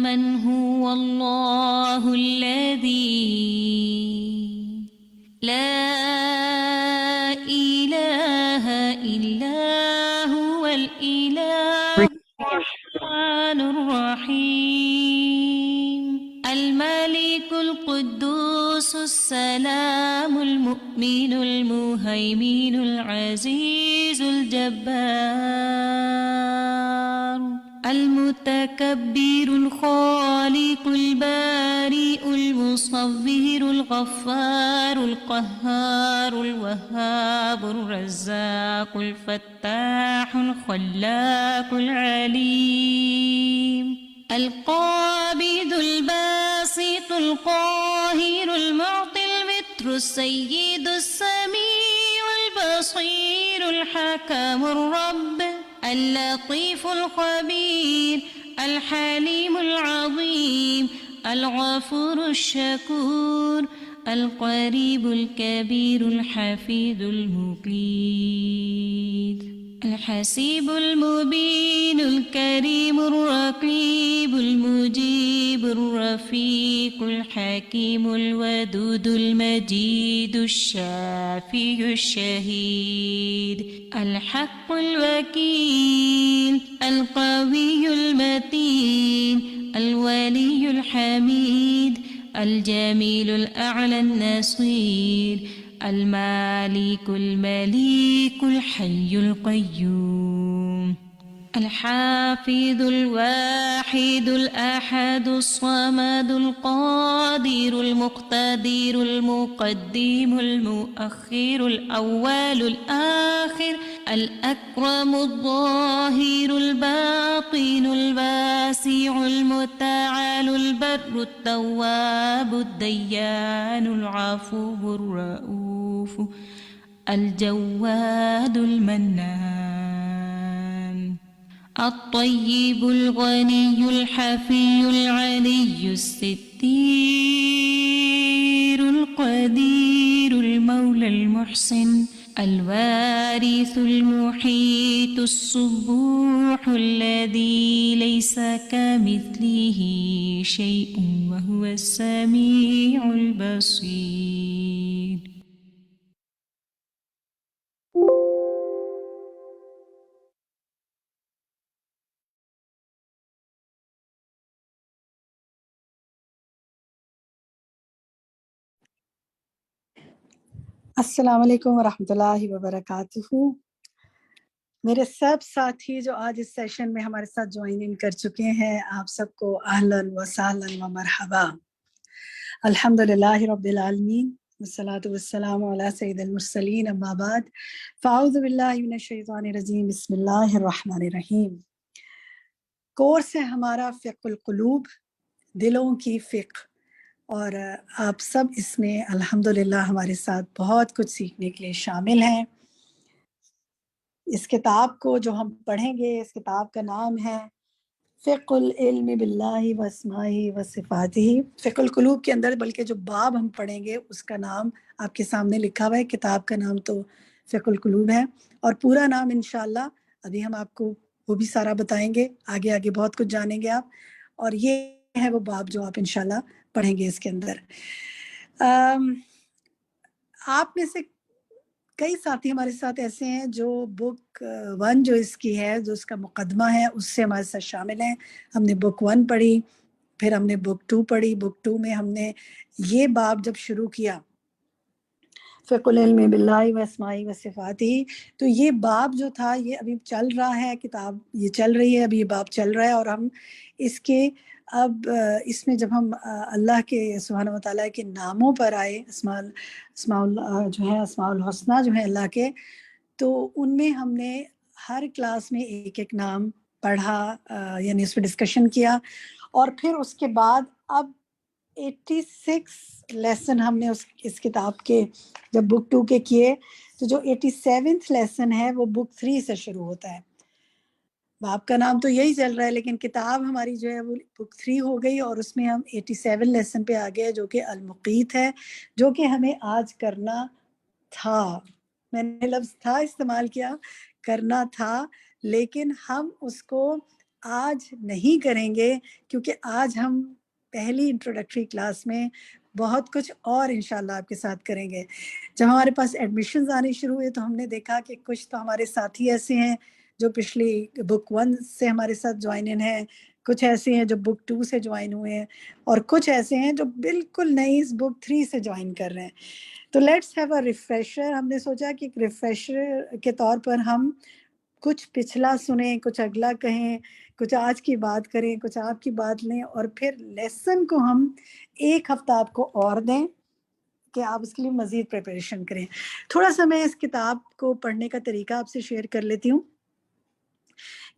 من هو الله الذي لا إله إلا هو الإله الرحمن الرحيم الملك القدوس السلام المؤمن المهيمن العزيز الجبار المتكبر الخالق البارئ المصور الغفار القهار الوهاب الرزاق الفتاح الخلاق العليم القابض الباسط القاهر المعطي المتر السيد السميع البصير الحكم الرب اللطيف الخبير الحليم العظيم الغفور الشكور القريب الكبير الحفيظ المقيت الحسيب المبين الكريم الرقيب المجيب الرفيق الحكيم الودود المجيد الشافي الشهيد الحق الوكيل القوي المتين الولي الحميد الجميل الأعلى النصير المالك المليك الحي القيوم الحافظ الواحد الأحد الصمد القادر المقتدر المقدم المؤخر الأول الآخر الأكرم الظاهر الباطن الواسع المتعال البر التواب الديان العفو الرؤوف الجواد المنان الطيب الغني الحفي العلي الستير القدير المولى المحسن الوارث المحيط السبوح الذي ليس كمثله شيء وهو السميع البصير. السلام علیکم ورحمۃ اللہ وبرکاتہ۔ میرے سب ساتھی جو آج اس سیشن میں ہمارے ساتھ جوائن ان کر چکے ہیں، آپ سب کو اہلاً و سہلاً و مرحبا۔ الحمدللہ رب العالمین والصلاة والسلام علی سید المرسلین، اما بعد فاعوذ باللہ من الشیطان الرجیم، بسم اللہ الرحمن الرحیم۔ کورس ہے ہمارا فقہ القلوب، دلوں کی فقہ، اور آپ سب اس میں الحمدللہ ہمارے ساتھ بہت کچھ سیکھنے کے لیے شامل ہیں۔ اس کتاب کو جو ہم پڑھیں گے، اس کتاب کا نام ہے فقہ العلم باللہ و اسمائہ و صفاتہ۔ فقہ القلوب کے اندر بلکہ جو باب ہم پڑھیں گے اس کا نام آپ کے سامنے لکھا ہوا ہے، کتاب کا نام تو فقہ القلوب ہے، اور پورا نام انشاءاللہ ابھی ہم آپ کو وہ بھی سارا بتائیں گے، آگے آگے بہت کچھ جانیں گے آپ، اور یہ ہے وہ باب جو آپ انشاءاللہ پڑھیں گے اس کے اندر۔ آپ میں سے کئی ساتھی ہمارے ساتھ ایسے ہیں جو بک 1 جو اس کی ہے، جو اس کا مقدمہ ہے، اس سے ہمارے ساتھ شامل ہیں۔ ہم نے بک 1 پڑھی، پھر ہم نے بک 2 پڑھی۔ بک 2 میں ہم نے یہ باب جب شروع کیا، فقہ العلم باللہ و اسماء و صفاتہ، تو یہ باب جو تھا یہ ابھی چل رہا ہے، کتاب یہ چل رہی ہے، ابھی یہ باب چل رہا ہے، اور ہم اس کے اب اس میں جب ہم اللہ کے سبحانہ و تعالیٰ کے ناموں پر آئے، اسماء اللہ جو ہے، اسماء الحسنہ جو ہیں اللہ کے، تو ان میں ہم نے ہر کلاس میں ایک ایک نام پڑھا، یعنی اس پہ ڈسکشن کیا، اور پھر اس کے بعد اب 86 لیسن ہم نے اس کتاب کے جب بک 2 کے کیے، تو جو 87th لیسن ہے وہ بک 3 سے شروع ہوتا ہے۔ باب کا نام تو یہی چل رہا ہے، لیکن کتاب ہماری جو ہے وہ بک 3 ہو گئی، اور اس میں ہم 87 لیسن پہ آ گئے، جو کہ المقیت ہے، جو کہ ہمیں آج کرنا تھا۔ میں نے لفظ تھا استعمال کیا، کرنا تھا، لیکن ہم اس کو آج نہیں کریں گے، کیونکہ آج ہم پہلی انٹروڈکٹری کلاس میں بہت کچھ اور انشاءاللہ آپ کے ساتھ کریں گے. جب ہمارے پاس ایڈمیشنز آنے شروع ہوئے تو ہم نے دیکھا کہ کچھ تو ہمارے ساتھی ایسے ہیں جو پچھلی بک 1 سے ہمارے ساتھ جوائن ان ہیں، کچھ ایسے ہیں جو بک 2 سے جوائن ہوئے ہیں، اور کچھ ایسے ہیں جو بالکل نئی اس بک 3 سے جوائن کر رہے ہیں. تو لیٹس ہیو اے ریفریشر. ہم نے سوچا کہ ایک ریفریشر کے طور پر ہم کچھ پچھلا سنیں، کچھ اگلا کہیں، کچھ آج کی بات کریں، کچھ آپ کی بات لیں، اور پھر لیسن کو ہم ایک ہفتہ آپ کو اور دیں کہ آپ اس کے لیے مزید پریپریشن کریں. تھوڑا سا میں اس کتاب کو پڑھنے کا طریقہ آپ سے شیئر کر لیتی ہوں.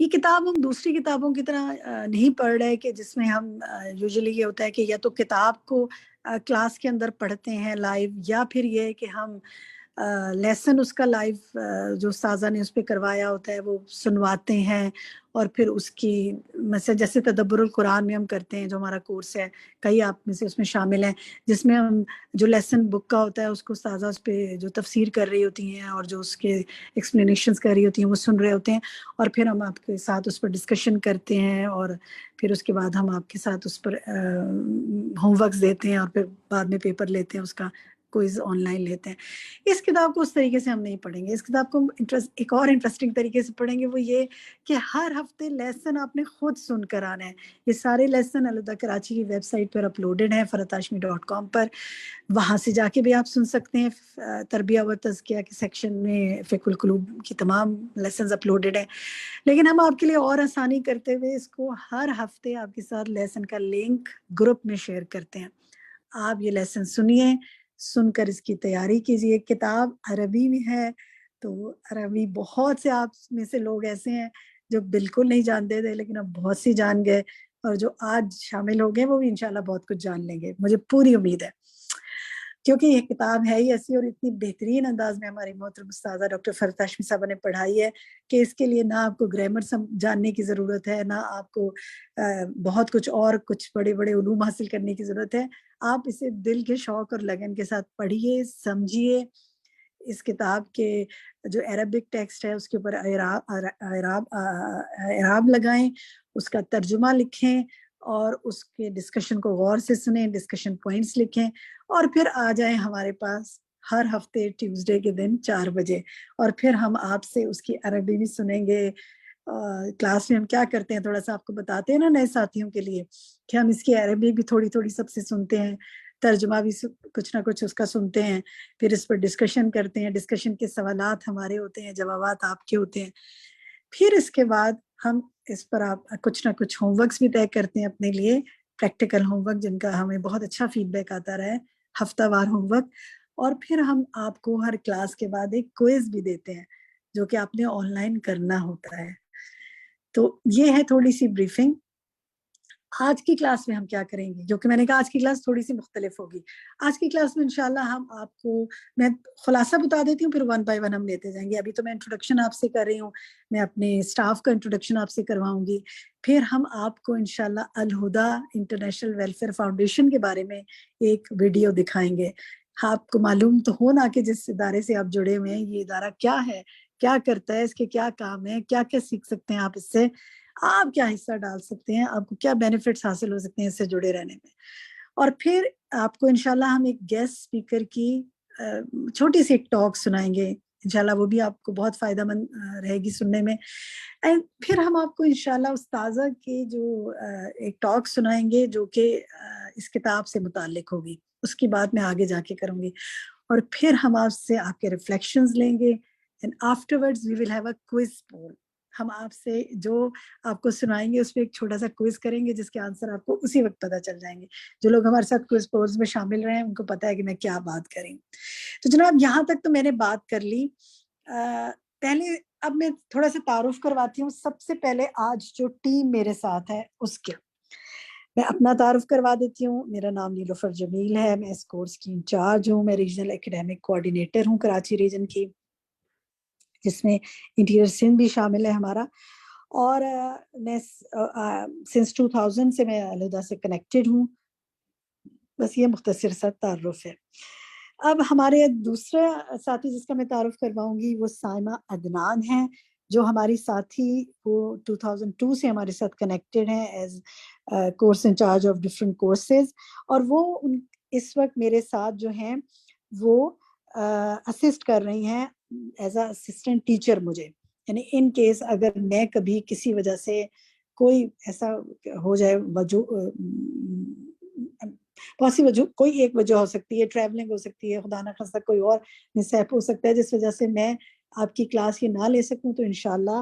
یہ کتاب ہم دوسری کتابوں کی طرح نہیں پڑھ رہے کہ جس میں ہم یوزلی یہ ہوتا ہے کہ یا تو کتاب کو کلاس کے اندر پڑھتے ہیں لائیو، یا پھر یہ کہ ہم لیسن اس کا لائیو جو استاذہ نے اس پہ کروایا ہوتا ہے وہ سنواتے ہیں، اور پھر اس کی مثلا جیسے تدبر القرآن میں ہم کرتے ہیں جو ہمارا کورس ہے، کئی آپ میں سے اس میں شامل ہیں، جس میں ہم جو لیسن بک کا ہوتا ہے اس کو استاذہ اس پہ جو تفسیر کر رہی ہوتی ہیں اور جو اس کے ایکسپلینیشنز کر رہی ہوتی ہیں وہ سن رہے ہوتے ہیں، اور پھر ہم آپ کے ساتھ اس پر ڈسکشن کرتے ہیں، اور پھر اس کے بعد ہم آپ کے ساتھ اس پر ہوم ورکس دیتے ہیں، اور پھر بعد میں پیپر لیتے ہیں، اس کا کوئز آن لائن لیتے ہیں. اس کتاب کو اس طریقے سے ہم نہیں پڑھیں گے. اس کتاب کو ایک اور انٹرسٹنگ طریقے سے پڑھیں گے، وہ یہ کہ ہر ہفتے لیسن آپ نے خود سن کر آنا ہے. یہ سارے لیسن الہدیٰ کراچی کی ویب سائٹ پر اپلوڈڈ ہیں farhatashmi.com پر، وہاں سے جا کے بھی آپ سن سکتے ہیں. تربیہ و تزکیہ کے سیکشن میں فقہ القلوب کی تمام لیسنز اپلوڈڈ ہیں. لیکن ہم آپ کے لیے اور آسانی کرتے ہوئے اس کو ہر ہفتے آپ کے ساتھ لیسن کا لنک گروپ میں شیئر کرتے ہیں. آپ یہ لیسن سنیے، سن کر اس کی تیاری کیجیے. کتاب عربی میں ہے، تو عربی بہت سے آپ میں سے لوگ ایسے ہیں جو بالکل نہیں جانتے تھے، لیکن اب بہت سی جان گئے، اور جو آج شامل ہو گئے وہ بھی انشاءاللہ بہت کچھ جان لیں گے، مجھے پوری امید ہے. کیونکہ یہ کتاب ہے ہی ایسی، اور اتنی بہترین انداز میں ہماری محترم استاذہ ڈاکٹر فرحت ہاشمی صاحبہ نے پڑھائی ہے کہ اس کے لیے نہ آپ کو گرامر جاننے کی ضرورت ہے، نہ آپ کو بہت کچھ بڑے بڑے علوم حاصل کرنے کی ضرورت ہے. آپ اسے دل کے شوق اور لگن کے ساتھ پڑھیے، سمجھیے. اس کتاب کے جو عربک ٹیکسٹ ہے اس کے اوپر اعراب لگائیں، اس کا ترجمہ لکھیں، اور اس کے ڈسکشن کو غور سے سنیں، ڈسکشن پوائنٹس لکھیں، اور پھر آ جائیں ہمارے پاس ہر ہفتے ٹیوزڈے کے دن 4 بجے، اور پھر ہم آپ سے اس کی عربی بھی سنیں گے. کلاس میں ہم کیا کرتے ہیں، تھوڑا سا آپ کو بتاتے ہیں نا نئے ساتھیوں کے لیے، کہ ہم اس کی عربی بھی تھوڑی تھوڑی سب سے سنتے ہیں، ترجمہ بھی کچھ نہ کچھ اس کا سنتے ہیں، پھر اس پر ڈسکشن کرتے ہیں. ڈسکشن کے سوالات ہمارے ہوتے ہیں، جوابات آپ کے ہوتے ہیں. پھر اس کے بعد ہم اس پر آپ کچھ نہ کچھ ہوم ورکس بھی طے کرتے ہیں اپنے لیے، پریکٹیکل ہوم ورک جن کا ہمیں بہت اچھا فیڈ بیک آتا رہا ہے، ہفتہ وار ہوم ورک. اور پھر ہم آپ کو ہر کلاس کے بعد ایک کوئز بھی دیتے ہیں جو کہ آپ نے آن لائن کرنا ہوتا ہے. تو یہ ہے تھوڑی سی بریفنگ. آج کی کلاس میں ہم کیا کریں گے، جو کہ میں نے کہا آج کی کلاس تھوڑی سی مختلف ہوگی. آج کی کلاس میں انشاءاللہ ہم آپ کو، میں خلاصہ بتا دیتی ہوں، پھر 1 بائی 1 ہم لیتے جائیں گے. ابھی تو میں انٹروڈکشن آپ سے کر رہی ہوں، میں اپنے اسٹاف کا انٹروڈکشن آپ سے کرواؤں گی. پھر ہم آپ کو انشاءاللہ الہدیٰ انٹرنیشنل ویلفیئر فاؤنڈیشن کے بارے میں ایک ویڈیو دکھائیں گے. آپ کو معلوم تو ہو نا کہ جس ادارے سے آپ جڑے ہوئے ہیں یہ ادارہ کیا ہے، کیا کرتا ہے، اس کے کیا کام ہے، کیا کیا سیکھ سکتے ہیں آپ اس سے، آپ کیا حصہ ڈال سکتے ہیں، آپ کو کیا بینیفٹس حاصل ہو سکتے ہیں اس سے جڑے رہنے میں. اور پھر آپ کو انشاءاللہ ہم ایک گیسٹ اسپیکر کی چھوٹی سی ایک ٹاک سنائیں گے، انشاءاللہ وہ بھی آپ کو بہت فائدہ مند رہے گی سننے میں. اینڈ پھر ہم آپ کو انشاءاللہ استاذہ کی جو ایک ٹاک سنائیں گے جو کہ اس کتاب سے متعلق ہوگی، اس کی بات میں آگے جا کے کروں گی. اور پھر ہم آپ سے آپ کے ریفلیکشنز لیں گے، and afterwards we will have a quiz poll. ہم آپ سے جو آپ کو سنائیں گے اس پہ ایک چھوٹا سا کوئز کریں گے جس کے آنسر آپ کو اسی وقت پتہ چل جائیں گے. جو لوگ ہمارے ساتھ کوئز پولز میں شامل رہے ہیں ان کو پتہ ہے کہ میں کیا بات کریں. تو جناب یہاں تک تو میں نے بات کر لی. پہلے اب میں تھوڑا سا تعارف کرواتی ہوں. سب سے پہلے آج جو ٹیم میرے ساتھ ہے اس کے میں اپنا تعارف کروا دیتی ہوں. میرا نام نیلوفر جمیل ہے، میں اس کورس کی انچارج ہوں. میں ریجنل اکیڈیمک کوآرڈینیٹر ہوں کراچی ریجن کی، جس میں انٹیریئر سندھ بھی شامل ہے ہمارا. اور میں سنس 2000 سے میں الہدیٰ سے کنیکٹڈ ہوں. بس یہ مختصر سا تعارف ہے. اب ہمارے دوسرا ساتھی جس کا میں تعارف کرواؤں گی وہ سائمہ عدنان ہیں. جو ہماری ساتھی وہ 2002 سے ہمارے ساتھ کنیکٹڈ ہیں as course in charge of different courses, اور وہ اس وقت میرے ساتھ جو ہیں وہ اسسٹ کر رہی ہیں ایز اے اسسٹنٹ ٹیچر مجھے. یعنی ان کیس اگر میں کبھی کسی وجہ سے کوئی ایسا ہو جائے, بہت سی وجہ, کوئی ایک وجہ ہو سکتی ہے, ٹریولنگ ہو سکتی ہے, خدا نہ خواستہ کوئی اور مسہیپ ہو سکتا ہے جس وجہ سے میں آپ کی کلاس یہ نہ لے سکوں, تو انشاءاللہ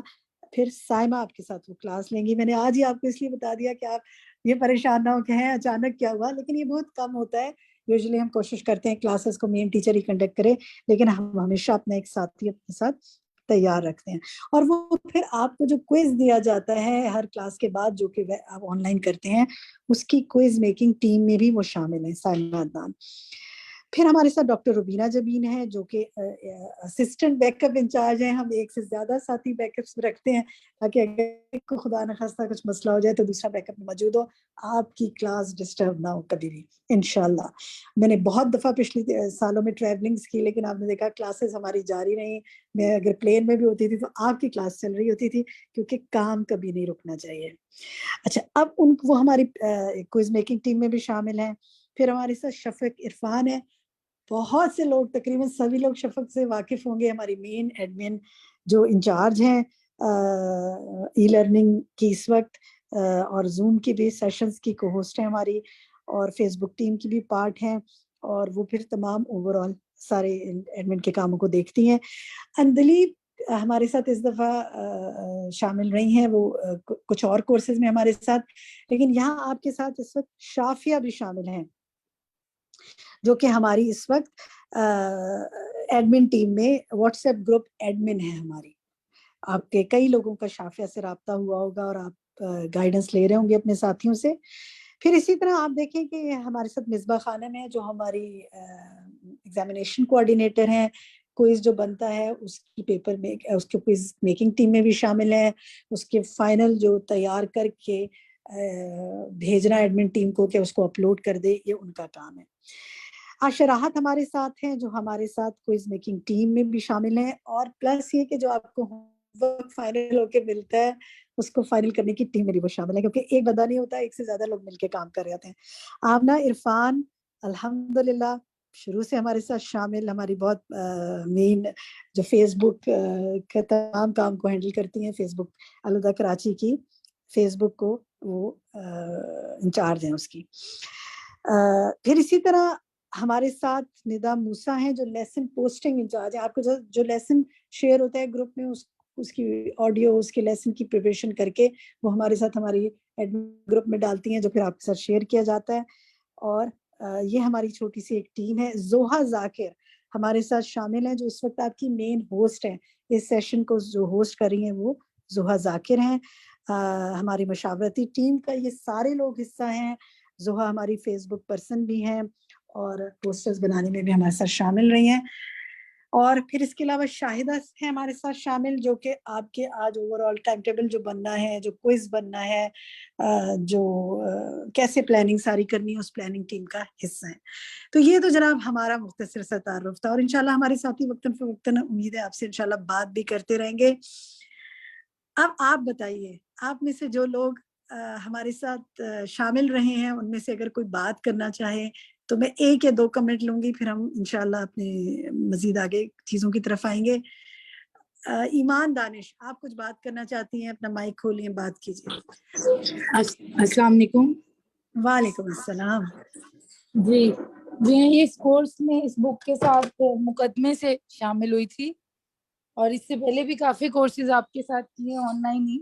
پھر سائمہ آپ کے ساتھ وہ کلاس لیں گی. میں نے آج ہی آپ کو اس لیے بتا دیا کہ آپ یہ پریشان نہ ہو کہ ہیں اچانک کیا ہوا, لیکن یہ بہت کم ہوتا ہے. یوزلی ہم کوشش کرتے ہیں کلاسز کو مین ٹیچر ہی کنڈکٹ کرے, لیکن ہم ہمیشہ اپنا ایک ساتھی اپنے ساتھ تیار رکھتے ہیں. اور وہ پھر آپ کو جو کوئز دیا جاتا ہے ہر کلاس کے بعد, جو کہ آپ آن لائن کرتے ہیں, اس کی کوئز میکنگ ٹیم میں بھی وہ شامل ہیں سائمہ عدنان. پھر ہمارے ساتھ ڈاکٹر روبینہ جبین ہے جو کہ اسسٹنٹ بیک اپ انچارج ہیں. ہم ایک سے زیادہ ساتھی بیک اپس رکھتے ہیں تاکہ اگر کو خدا نہ خواستہ کچھ مسئلہ ہو جائے تو دوسرا بیک اپ موجود ہو, آپ کی کلاس ڈسٹرب نہ ہو کبھی بھی انشاءاللہ. میں نے بہت دفعہ پچھلی سالوں میں ٹریولنگس کی, لیکن آپ نے دیکھا کلاسز ہماری جاری رہیں. میں اگر پلین میں بھی ہوتی تھی تو آپ کی کلاس چل رہی ہوتی تھی, کیونکہ کام کبھی نہیں رکنا چاہیے. اچھا, اب وہ ہماری کوئز میکنگ ٹیم میں بھی شامل ہیں. پھر ہمارے ساتھ شفق عرفان ہے. بہت سے لوگ, تقریباً سبھی لوگ شفق سے واقف ہوں گے, ہماری مین ایڈمن جو انچارج ہیں ای لرننگ کی اس وقت, اور زوم کی بھی سیشنز کی کو ہوسٹ ہیں ہماری, اور فیس بک ٹیم کی بھی پارٹ ہیں, اور وہ پھر تمام اوور آل سارے ایڈمن کے کاموں کو دیکھتی ہیں. اندلی ہمارے ساتھ اس دفعہ شامل رہی ہیں, وہ کچھ اور کورسز میں ہمارے ساتھ, لیکن یہاں آپ کے ساتھ اس وقت شافیہ بھی شامل ہیں جو کہ ہماری اس وقت ایڈمن ٹیم میں واٹس ایپ گروپ ایڈمن ہے ہماری. آپ کے کئی لوگوں کا شافیہ سے رابطہ ہوا ہوگا اور آپ گائیڈنس لے رہے ہوں گے اپنے ساتھیوں سے. پھر اسی طرح آپ دیکھیں کہ ہمارے ساتھ مصباح خانم ہے جو ہماری ایگزامینیشن کوآرڈینیٹر ہیں. کوئز جو بنتا ہے اس کی پیپر میں, اس کے کوئز میکنگ ٹیم میں بھی شامل ہے. اس کے فائنل جو تیار کر کے بھیجنا ایڈمن ٹیم کو کہ اس کو اپلوڈ کر دے, یہ ان کا کام ہے. عاشر راحت ہمارے ساتھ ہیں جو ہمارے ساتھ کوئز میکنگ ٹیم میں بھی شامل ہیں, اور پلس یہ کہ جو آپ کو وقت فائنل ہو کے ملتا ہے اس کو فائنل کرنے کی ٹیم میں بھی وہ شامل ہے, کیونکہ ایک بندہ نہیں ہوتا, ایک سے زیادہ لوگ مل کے کام کر رہے ہوتے ہیں. آمنہ عرفان الحمدللہ شروع سے ہمارے ساتھ شامل, ہماری بہت مین جو فیس بک کے تمام کام کو ہینڈل کرتی ہیں, فیس بک الہدا کراچی کی فیس بک کو وہ انچارج ہیں اس کی. پھر اسی طرح ہمارے ساتھ ندا موسیٰ ہیں جو لیسن پوسٹنگ انچارج ہیں. آپ کو جو لیسن شیئر ہوتا ہے گروپ میں, اس کی آڈیو, اس کے لیسن کی پریپریشن کر کے وہ ہمارے ساتھ ہماری گروپ میں ڈالتی ہیں, جو پھر آپ کے ساتھ شیئر کیا جاتا ہے. اور یہ ہماری چھوٹی سی ایک ٹیم ہے. زوہا ذاکر ہمارے ساتھ شامل ہیں جو اس وقت آپ کی مین ہوسٹ ہیں. اس سیشن کو جو ہوسٹ کر رہی ہیں وہ زوہا ذاکر ہیں. ہماری مشاورتی ٹیم کا یہ سارے لوگ حصہ ہیں. زوہا ہماری فیس بک پرسن بھی ہیں اور پوسٹرز بنانے میں بھی ہمارے ساتھ شامل رہی ہیں. اور پھر اس کے علاوہ شاہدہ ہیں ہمارے ساتھ شامل, جو کہ آپ کے آج اوور آل ٹائم ٹیبل جو بننا ہے, جو کوئز بننا ہے, جو کیسے پلاننگ ساری کرنی ہے, اس پلاننگ ٹیم کا حصہ ہے. تو یہ تو جناب ہمارا مختصر سا تعارف تھا, اور انشاءاللہ ہمارے ساتھی وقتاً فوقتاً امید ہے آپ سے انشاءاللہ بات بھی کرتے رہیں گے. اب آپ بتائیے, آپ میں سے جو لوگ ہمارے ساتھ شامل رہے ہیں ان میں سے اگر کوئی بات کرنا چاہے تو میں 1 یا 2 کمنٹ لوں گی, پھر ہم انشاءاللہ اپنے مزید آگے چیزوں کی طرف آئیں گے. ایمان دانش, آپ کچھ بات کرنا چاہتی ہیں, اپنا مائک کھولیں, بات کیجیے. السلام علیکم. وعلیکم السلام. جی میں اس کورس میں اس بک کے ساتھ مقدمے سے شامل ہوئی تھی, اور اس سے پہلے بھی کافی کورسز آپ کے ساتھ کیے آن لائن ہی,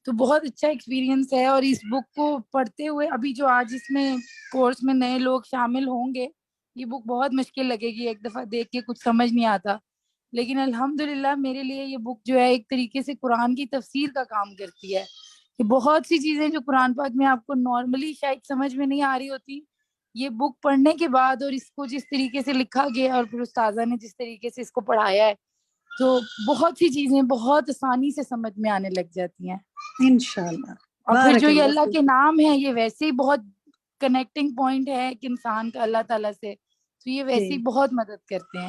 تو بہت اچھا ایکسپیرینس ہے. اور اس بک کو پڑھتے ہوئے ابھی جو آج اس میں کورس میں نئے لوگ شامل ہوں گے, یہ بک بہت مشکل لگے گی, ایک دفعہ دیکھ کے کچھ سمجھ نہیں آتا, لیکن الحمدللہ میرے لیے یہ بک جو ہے ایک طریقے سے قرآن کی تفسیر کا کام کرتی ہے. کہ بہت سی چیزیں جو قرآن پاک میں آپ کو نارملی شاید سمجھ میں نہیں آ رہی ہوتی, یہ بک پڑھنے کے بعد اور اس کو جس طریقے سے لکھا گیا اور پھر استاذہ نے جس طریقے سے اس کو پڑھایا ہے, تو بہت سی چیزیں بہت آسانی سے سمجھ میں آنے لگ جاتی ہیں انشاءاللہ. اور پھر جو بارک یہ اللہ اللہ فیک. کے نام ہے یہ ویسے ہی بہت کنیکٹنگ پوائنٹ ہے ایک انسان کا اللہ تعالیٰ سے, تو یہ ویسے ہی جی بہت مدد کرتے ہیں.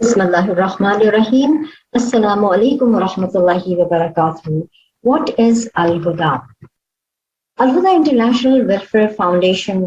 Bismillahirrahmanirrahim. Assalamu alaikum wa rahmatullahi wa barakatuh. What is Al-Huda? Al-Huda International Welfare Foundation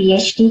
PhD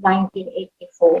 1984।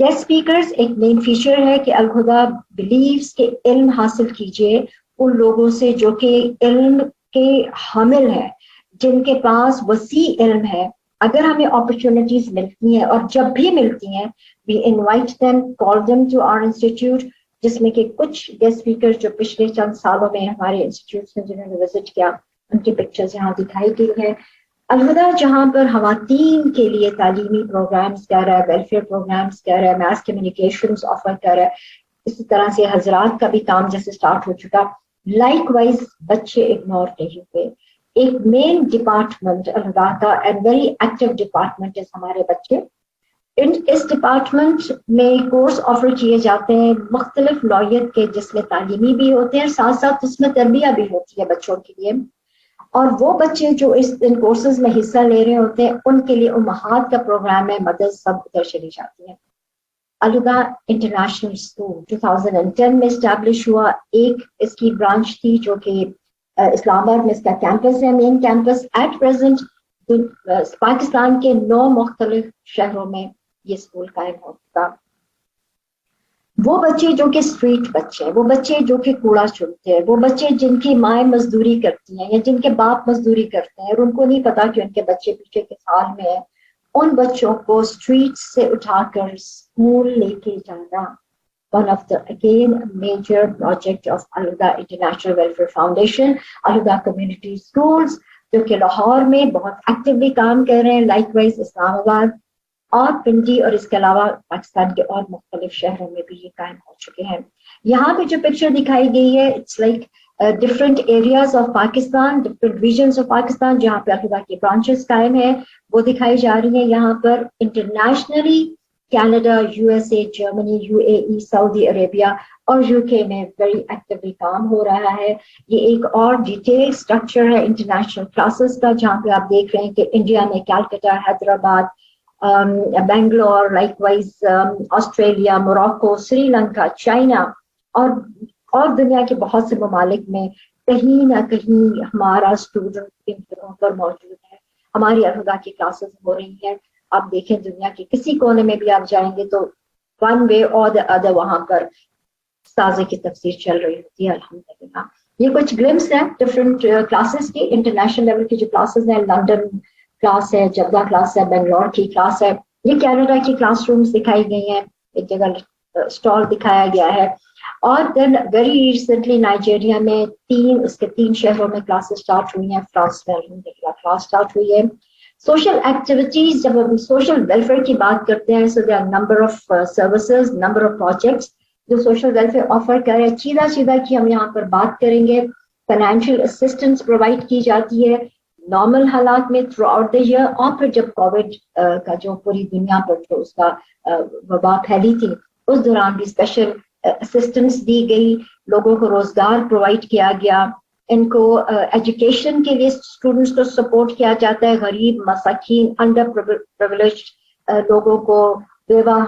Guest speakers ایک مین فیچر ہے کہ الہدا بلیوز کہ علم حاصل کیجیے ان لوگوں سے جو کہ علم کے حامل ہیں, جن کے پاس وسیع علم ہے. اگر ہمیں اپرچونیٹیز ملتی ہیں اور جب بھی ملتی ہیں, we invite them, call them to our institute, جس میں کہ کچھ گیسٹ اسپیکر جو پچھلے چند سالوں میں ہمارے انسٹیٹیوٹ میں جنہوں نے وزٹ کیا, ان کی پکچرز یہاں دکھائی گئی ہے. الہدا جہاں پر خواتین کے لیے تعلیمی پروگرامز کر رہا ہے, ویلفیئر پروگرامز کر رہا ہے, میس کمیونیکیشنز آفر کر رہا ہے, اسی طرح سے حضرات کا بھی کام جیسے اسٹارٹ ہو چکا. لائک وائز بچے اگنور نہیں ہوئے. ایک مین ڈپارٹمنٹ الہدا کا اینڈ ویری ایکٹیو ڈپارٹمنٹ ہے ہمارے بچے. اس ڈپارٹمنٹ میں کورس آفر کیے جاتے ہیں مختلف نوعیت کے, جس میں تعلیمی بھی ہوتے ہیں, ساتھ ساتھ اس میں تربیہ بھی ہوتی ہے بچوں کے لیے. اور وہ بچے جو ان کورسز میں حصہ لے رہے ہوتے ہیں, ان کے لیے امہات کا پروگرام ہے, مدرس سب ادھر چلی جاتی ہیں. الہدا انٹرنیشنل اسکول 2010 میں اسٹیبلش ہوا. ایک اس کی برانچ تھی جو کہ اسلام آباد میں اس کا کیمپس ہے, مین کیمپس. ایٹ پریزنٹ پاکستان کے 9 مختلف شہروں میں یہ اسکول قائم ہوتا. وہ بچے جو کہ اسٹریٹ بچے ہیں, وہ بچے جو کہ کوڑا چنتے ہیں, وہ بچے جن کی مائیں مزدوری کرتی ہیں یا جن کے باپ مزدوری کرتے ہیں اور ان کو نہیں پتا کہ ان کے بچے پیچھے کس حال میں ہیں, ان بچوں کو اسٹریٹ سے اٹھا کر اسکول لے کے جانا one of the again major project of Al-Huda international welfare foundation. Al-Huda community schools جو کہ لاہور میں بہت ایکٹیولی کام کر رہے ہیں, لائک وائز اسلام آباد اور پنڈی اور اس کے علاوہ پاکستان کے اور مختلف شہروں میں بھی یہ قائم ہو چکے ہیں. یہاں پہ جو پکچر دکھائی گئی ہے, it's like different areas of Pakistan, different regions of Pakistan جہاں پہ الہدا کی برانچز قائم ہیں وہ دکھائی جا رہی ہیں. یہاں پر internationally Canada, U S A, Germany, U A E, Saudi Arabia اور یو کے میں ویری ایکٹیولی کام ہو رہا ہے. یہ ایک اور ڈیٹیل اسٹرکچر ہے انٹرنیشنل کلاسز کا, جہاں پہ آپ دیکھ رہے ہیں کہ انڈیا میں Calcutta, Hyderabad, Bangalore, likewise Australia, Morocco, Sri Lanka, China اور دنیا کے بہت سے ممالک میں کہیں نہ کہیں ہمارا اسٹوڈنٹ ان جگہوں پر موجود ہے. ہماری الہدا کی کلاسز ہو رہی ہیں. آپ دیکھیں دنیا کے کسی کونے میں بھی آپ جائیں گے تو ون وے اور دی ادر وہاں پر استاذہ کی تفسیر چل رہی ہوتی ہے الحمدللہ. یہ کچھ گلمس ہیں ڈفرینٹ کلاسز کی, انٹرنیشنل لیول کی جو کلاسز ہیں, لنڈن کلاس ہے, جدہ کلاس ہے, بنگلور کی کلاس ہے. یہ کینیڈا کی کلاس رومز دکھائی گئی ہیں, ایک جگہ اسٹال دکھایا گیا ہے. اور دین ویری ریسنٹلی نائجیریا میں 3 شہروں میں کلاسز اسٹارٹ ہوئی ہیں. فرانس میں الحمدللہ کلاس اسٹارٹ ہوئی ہے. سوشل ایکٹیویٹیز, جب ہم سوشل ویلفیئر کی بات کرتے ہیں, so there are number of services, number of projects جو سوشل ویلفیئر آفر کر رہے ہیں. سیدھا کی ہم یہاں پر بات کریں گے. فائنینشیل اسسٹنس پرووائڈ کی جاتی ہے نارمل حالات میں تھرو آؤٹ دا ایئر, اور پھر جب کووڈ کا جو پوری دنیا پر جو اس کا وبا پھیلی تھی اس دوران بھی اسپیشل اسسٹنس دی گئی. لوگوں کو روزگار پرووائڈ کیا گیا. ان کو ایجوکیشن کے لیے اسٹوڈنٹس کو سپورٹ کیا جاتا ہے. غریب, مساکین, انڈر پریویلیجڈ لوگوں کو, بیوہ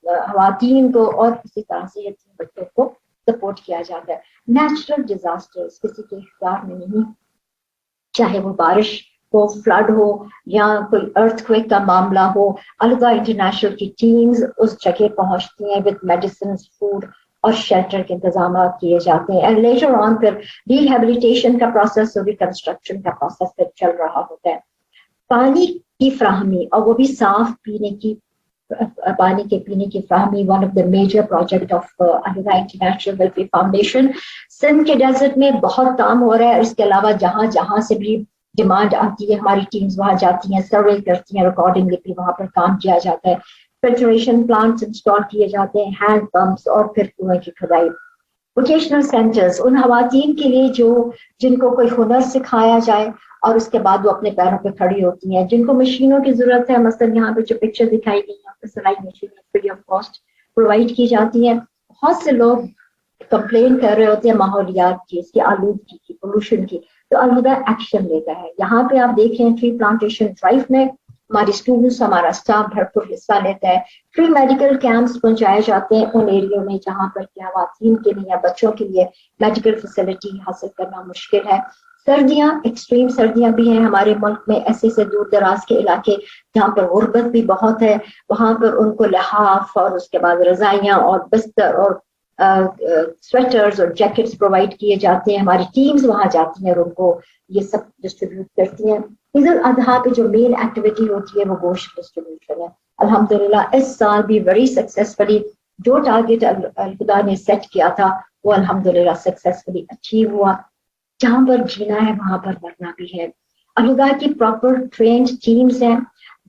خواتین کو اور اسی طرح سے یتیم بچوں کو سپورٹ کیا جاتا ہے. نیچرل ڈیزاسٹرز کسی کے اختیار میں نہیں, چاہے وہ بارش ہو, فلڈ ہو یا کوئی ارتھ کویک کا معاملہ ہو, الہدا انٹرنیشنل کی ٹیمز اس جگہ پہنچتی ہیں وتھ میڈیسنز, فوڈ اور شیلٹر کے انتظامات کیے جاتے ہیں. اینڈ لیٹر آن پھر ریہیبلیٹیشن کا پروسیس, ریکنسٹرکشن کا پروسیس پھر چل رہا ہوتا ہے. پانی کی فراہمی, اور وہ بھی صاف پانی کے پینے کی فراہمی, one of the major project of Al-Huda international welfare foundation. Sindh کے ڈیزرٹ میں بہت کام ہو رہا ہے. اس کے علاوہ جہاں سے بھی ڈیمانڈ آتی ہے ہماری ٹیمز وہاں جاتی ہیں, سروے کرتی ہیں, ریکارڈنگ بھی وہاں پر کام کیا جاتا ہے. فلٹریشن پلانٹس انسٹال کیے جاتے ہیں, ہینڈ پمپس, اور پھر کنویں کی کھدائی. ووکیشنل سینٹرز ان خواتین کے لیے جن کو کوئی ہنر سکھایا جائے اور اس کے بعد وہ اپنے پیروں پہ کھڑی ہوتی ہیں, جن کو مشینوں کی ضرورت ہے. مثلاً یہاں پہ جو پکچر دکھائی گئی ہے سلائی مشینیں فری آف کاسٹ پرووائڈ کی جاتی ہیں. بہت سے لوگ کمپلین کر رہے ہوتے ہیں ماحولیات کی, اس کی آلودگی کی, پولوشن کی, تو الہدا ایکشن لیتا ہے. یہاں پہ آپ دیکھ رہے ہیں ٹری پلانٹیشن ڈرائیو میں ہمارے اسٹوڈنٹس, ہمارا اسٹاف بھرپور حصہ لیتا ہے. فری میڈیکل کیمپس پہنچائے جاتے ہیں ان ایریوں میں جہاں پر خواتین کے لیے یا بچوں کے لیے میڈیکل فیسلٹی حاصل کرنا مشکل ہے. سردیاں، ایکسٹریم سردیاں بھی ہیں ہمارے ملک میں، ایسے سے دور دراز کے علاقے جہاں پر غربت بھی بہت ہے، وہاں پر ان کو لحاف اور اس کے بعد رضائیاں اور بستر اور سویٹرز اور جیکٹس پرووائڈ کیے جاتے ہیں. ہماری ٹیمز وہاں جاتی ہیں اور ان کو یہ سب ڈسٹریبیوٹ کرتی ہیں. عید الاضحیٰ پہ جو مین ایکٹیویٹی ہوتی ہے وہ گوشت ڈسٹریبیوشن ہے. الحمدللہ اس سال بھی ویری سکسیسفلی جو ٹارگیٹ الخدا نے سیٹ کیا تھا وہ الحمدللہ سکسیسفلی اچیو ہوا. جہاں پر جینا ہے وہاں پر مرنا بھی ہے. الخدا کی پراپر ٹرینڈ ٹیمز ہیں،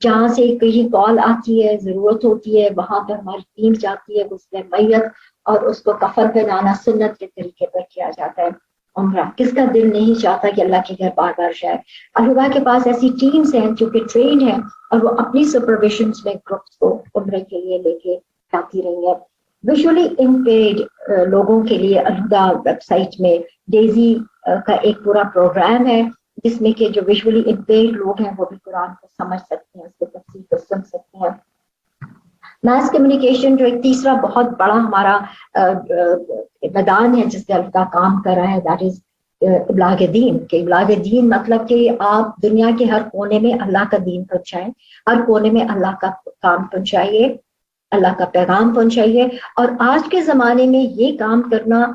جہاں سے کہیں کال آتی ہے، ضرورت ہوتی ہے، وہاں پر ہماری ٹیم جاتی ہے، غسل میت اور اس کو کفن پہنانا سنت کے طریقے پر کیا جاتا ہے. عمرہ کس کا دل نہیں چاہتا کہ اللہ کے گھر بار بار جائے. الخدا کے پاس ایسی ٹیمز ہیں جو کہ ٹرینڈ ہیں اور وہ اپنی سپرویژن میں گروپس کو عمرے کے لیے لے کے جاتی رہی ہے. ویژولی امپیئرڈ لوگوں کے لیے الخدا ویب سائٹ میں ڈیزی کا ایک پورا پروگرام ہے جس میں کہ جو ویژولی امپیئرڈ لوگ ہیں وہ بھی قرآن کو سمجھ سکتے ہیں، اس کے تفسیر کو سن سکتے ہیں. میس کمیونیکیشن جو ایک تیسرا بہت بڑا ہمارا میدان ہے جس پہ الخدا کام کر رہا ہے، دیٹ از ابلاغ دین. کہ ابلاغ دین مطلب کہ آپ دنیا کے ہر کونے میں اللہ کا دین پہنچائیں، ہر کونے میں اللہ کا کام پہنچائیے، اللہ کا پیغام پہنچائیے. اور آج کے زمانے میں یہ کام کرنا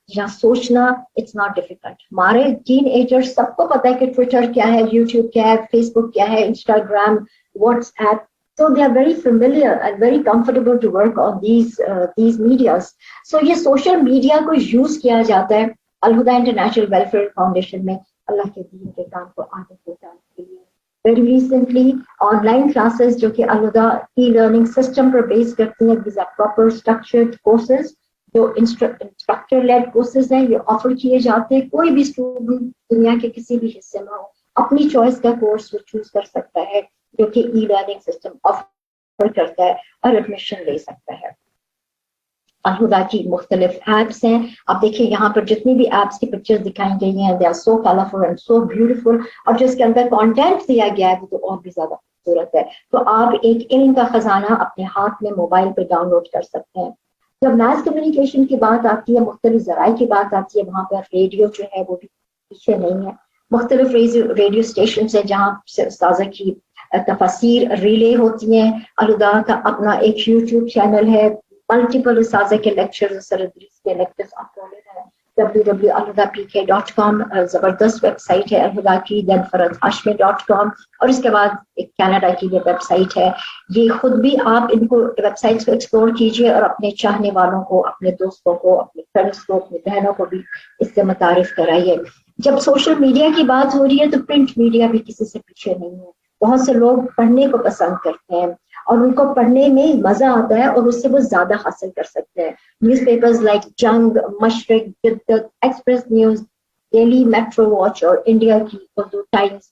یا سوچنا اٹس ناٹ ڈیفیکلٹ. ہمارے ٹین ایجر سب کو پتا ہے کہ ٹویٹر کیا ہے، یوٹیوب کیا ہے، فیس بک کیا ہے، Instagram, what's app. So they are very familiar and very comfortable to work on these medias. So یہ سوشل میڈیا کو یوز کیا جاتا ہے الہدا انٹرنیشنل ویلفیئر فاؤنڈیشن میں اللہ کے دین کے کام کو آگے پہنچانے کے لیے. Very recently on line classes جو کہ الہدا ای لرننگ سسٹم پر بیس کرتی ہیں، these are proper structured courses جو انسٹرکٹر لیڈ کورسز ہیں، یہ آفر کیے جاتے ہیں. کوئی بھی اسٹوڈنٹ دنیا کے کسی بھی حصے میں ہو اپنی چوائس کا کورس وہ چوز کر سکتا ہے جو کہ ای لرننگ سسٹم آفر کرتا ہے اور ایڈمیشن لے سکتا ہے. الہدا کی مختلف ایپس ہیں. آپ دیکھیے یہاں پر جتنی بھی ایپس کی پکچر دکھائی گئی ہیں they are so colourful and so beautiful, اور جو اس کے اندر کانٹینٹ دیا گیا ہے وہ تو اور بھی زیادہ خوبصورت ہے. تو آپ ایک علم کا خزانہ اپنے ہاتھ میں موبائل پہ ڈاؤن لوڈ کر سکتے ہیں. جب میس کمیونیکیشن کی بات آتی ہے، مختلف ذرائع کی بات آتی ہے، وہاں پر ریڈیو جو ہے وہ بھی پیچھے نہیں ہے. مختلف ریڈیو اسٹیشن سے جہاں سے استاذہ کی تفاسیر ریلے ہوتی ہیں. الہدا کا اپنا ایک یوٹیوب چینل ہے، ملٹیپل اساتذہ کے لیکچر سردریس کے لیکچرز اپلوڈڈ ہیں. www.alhudapk.com زبردست ویب سائٹ ہے الہدا کی. دین faradhashmi.com اور اس کے بعد ایک کینیڈا کی یہ ویب سائٹ ہے. یہ خود بھی آپ ان کو ویب سائٹس کو ایکسپلور کیجیے اور اپنے چاہنے والوں کو، اپنے دوستوں کو، اپنے فرینڈس کو، اپنی بہنوں کو بھی اس سے متعارف کرائیے. جب سوشل میڈیا کی بات ہو رہی ہے تو پرنٹ میڈیا بھی کسی سے پیچھے نہیں ہے. بہت سے لوگ پڑھنے کو پسند کرتے ہیں اور ان کو پڑھنے میں مزہ آتا ہے اور اس سے وہ زیادہ حاصل کر سکتے ہیں. نیوز پیپرز لائک جنگ، مشرق، جدت، express news, daily metro watch اور انڈیا کی اردو ٹائمز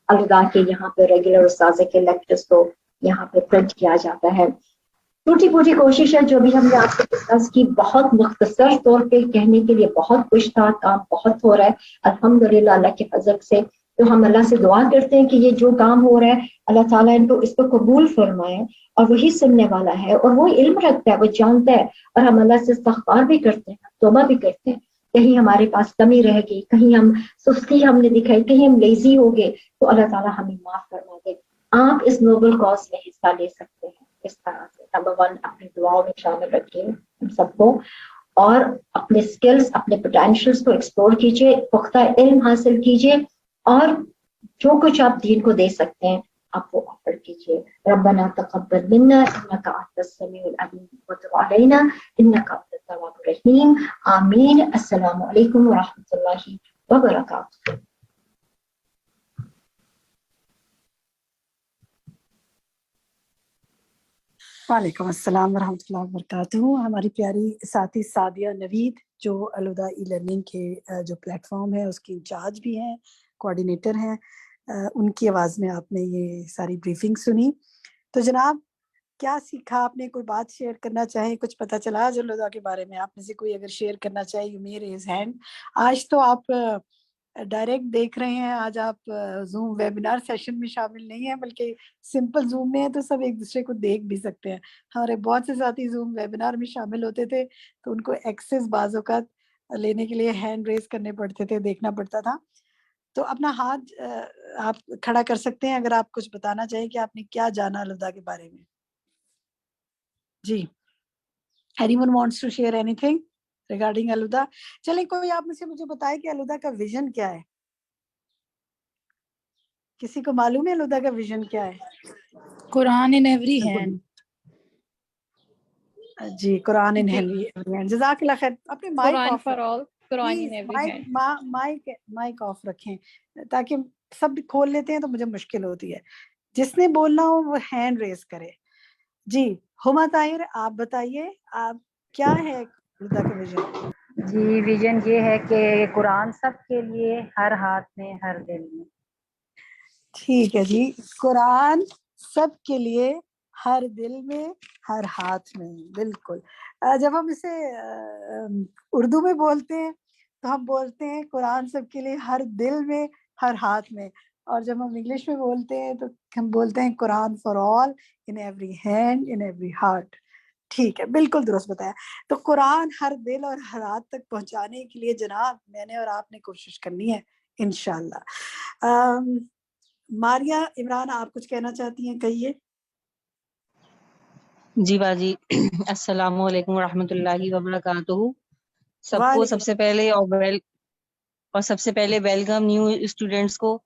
الہدا کے یہاں پہ ریگولر اساتذہ کے لیکچرز کو یہاں پہ پرنٹ کیا جاتا ہے. ٹوٹی پوٹی کوشش ہے جو بھی ہم نے آپ سے ڈسکس کی، بہت مختصر طور پہ کہنے کے لیے بہت کچھ تھا، کام بہت ہو رہا ہے الحمدللہ اللہ کے فضل سے. تو ہم اللہ سے دعا کرتے ہیں کہ یہ جو کام ہو رہا ہے اللہ تعالیٰ ان کو اس کو قبول فرمائے، اور وہی سننے والا ہے اور وہ علم رکھتا ہے، وہ جانتا ہے. اور ہم اللہ سے استغفار بھی کرتے ہیں، توبہ بھی کرتے ہیں کہیں ہمارے پاس کمی رہ گئی، کہیں ہم سستی ہم نے دکھائی، کہیں ہم لیزی ہو گئے تو اللہ تعالیٰ ہمیں معاف فرما دے. آپ اس نوبل کاز میں حصہ لے سکتے ہیں اس طرح سے. نمبر 1 اپنی دعاؤں میں شامل رکھیے ہم سب کو، اور اپنے سکلز، اپنے پوٹینشیلز کو ایکسپلور کیجیے، پختہ علم حاصل کیجیے، اور جو کچھ آپ دین کو دے سکتے ہیں آپ وہ آفر کیجیے. ربنا تقبل منا انک انت السمیع العلیم وتب علینا انک انت التواب الرحیم. آمین. السلام علیکم ورحمۃ اللہ وبرکاتہ. وعلیکم السلام ورحمۃ اللہ وبرکاتہ. ہماری پیاری ساتھی سعدیہ نوید جو الہدا ای لرننگ کے جو پلیٹ فارم ہے اس کی انچارج بھی ہیں، کوآرڈینیٹر ہیں، ان کی آواز میں آپ نے یہ ساری بریفنگ سنی. تو جناب کیا سیکھا آپ نے؟ کوئی بات شیئر کرنا چاہیں؟ کچھ پتہ چلا آج الہدا کے بارے میں؟ آپ میں سے کوئی اگر شیئر کرنا چاہے یو مے ریز ہینڈ. آج تو آپ ڈائریکٹ دیکھ رہے ہیں، آج آپ زوم ویبینار سیشن میں شامل نہیں ہیں بلکہ سمپل زوم میں ہیں، تو سب ایک دوسرے کو دیکھ بھی سکتے ہیں. ہمارے بہت سے ساتھی زوم ویبینار میں شامل ہوتے تھے تو ان کو ایکسس بعض اوقات لینے کے لیے ہینڈ ریز کرنے پڑتے تھے، دیکھنا پڑتا تھا. تو اپنا ہاتھ آپ کھڑا کر سکتے ہیں اگر آپ کچھ بتانا چاہیں کہ آپ نے کیا جانا الہدا کے بارے میں. جی anyone wants to share anything regarding الہدا؟ چلیں کوئی آپ میں سے مجھے بتائے کہ الہدا کا ویژن کیا ہے. کسی کو معلوم ہے الہدا کا ویژن کیا ہے؟ Quran in every hand. جی قرآن ان ہینڈ. جزاک اللہ خیر. اپنے mic Quran off for all, Quran in every hand. Mic off رکھیں تاکہ سب کھول لیتے ہیں تو مجھے مشکل ہوتی ہے. جس نے بولنا ہو وہ ہینڈ ریز کرے. جی ہما طاہر آپ بتائیے آپ کیا ہے الہدا کا ویژن؟ جی ویژن یہ ہے کہ قرآن سب کے لیے، ہر ہاتھ میں، ہر دل میں. ٹھیک ہے جی. قرآن سب کے لیے، ہر دل میں، ہر ہاتھ میں. بالکل. جب ہم اسے اردو میں بولتے ہیں تو ہم بولتے ہیں قرآن سب کے لیے ہر دل میں، ہر ہاتھ میں. اور جب ہم انگلش میں بولتے ہیں تو ہم بولتے ہیں Quran for all, in every hand, in every heart. ٹھیک ہے بالکل درست بتایا. تو قرآن ہر دل اور ہر ہاتھ تک پہنچانے کے لیے جناب میں نے اور آپ نے کوشش کرنی ہے انشاءاللہ. ماریہ عمران آپ کچھ کہنا چاہتی ہیں؟ کہیے. جی باجی السلام علیکم ورحمۃ اللہ وبرکاتہ. سب کو سب سے پہلے ویلکم نیو اسٹوڈینٹس کو.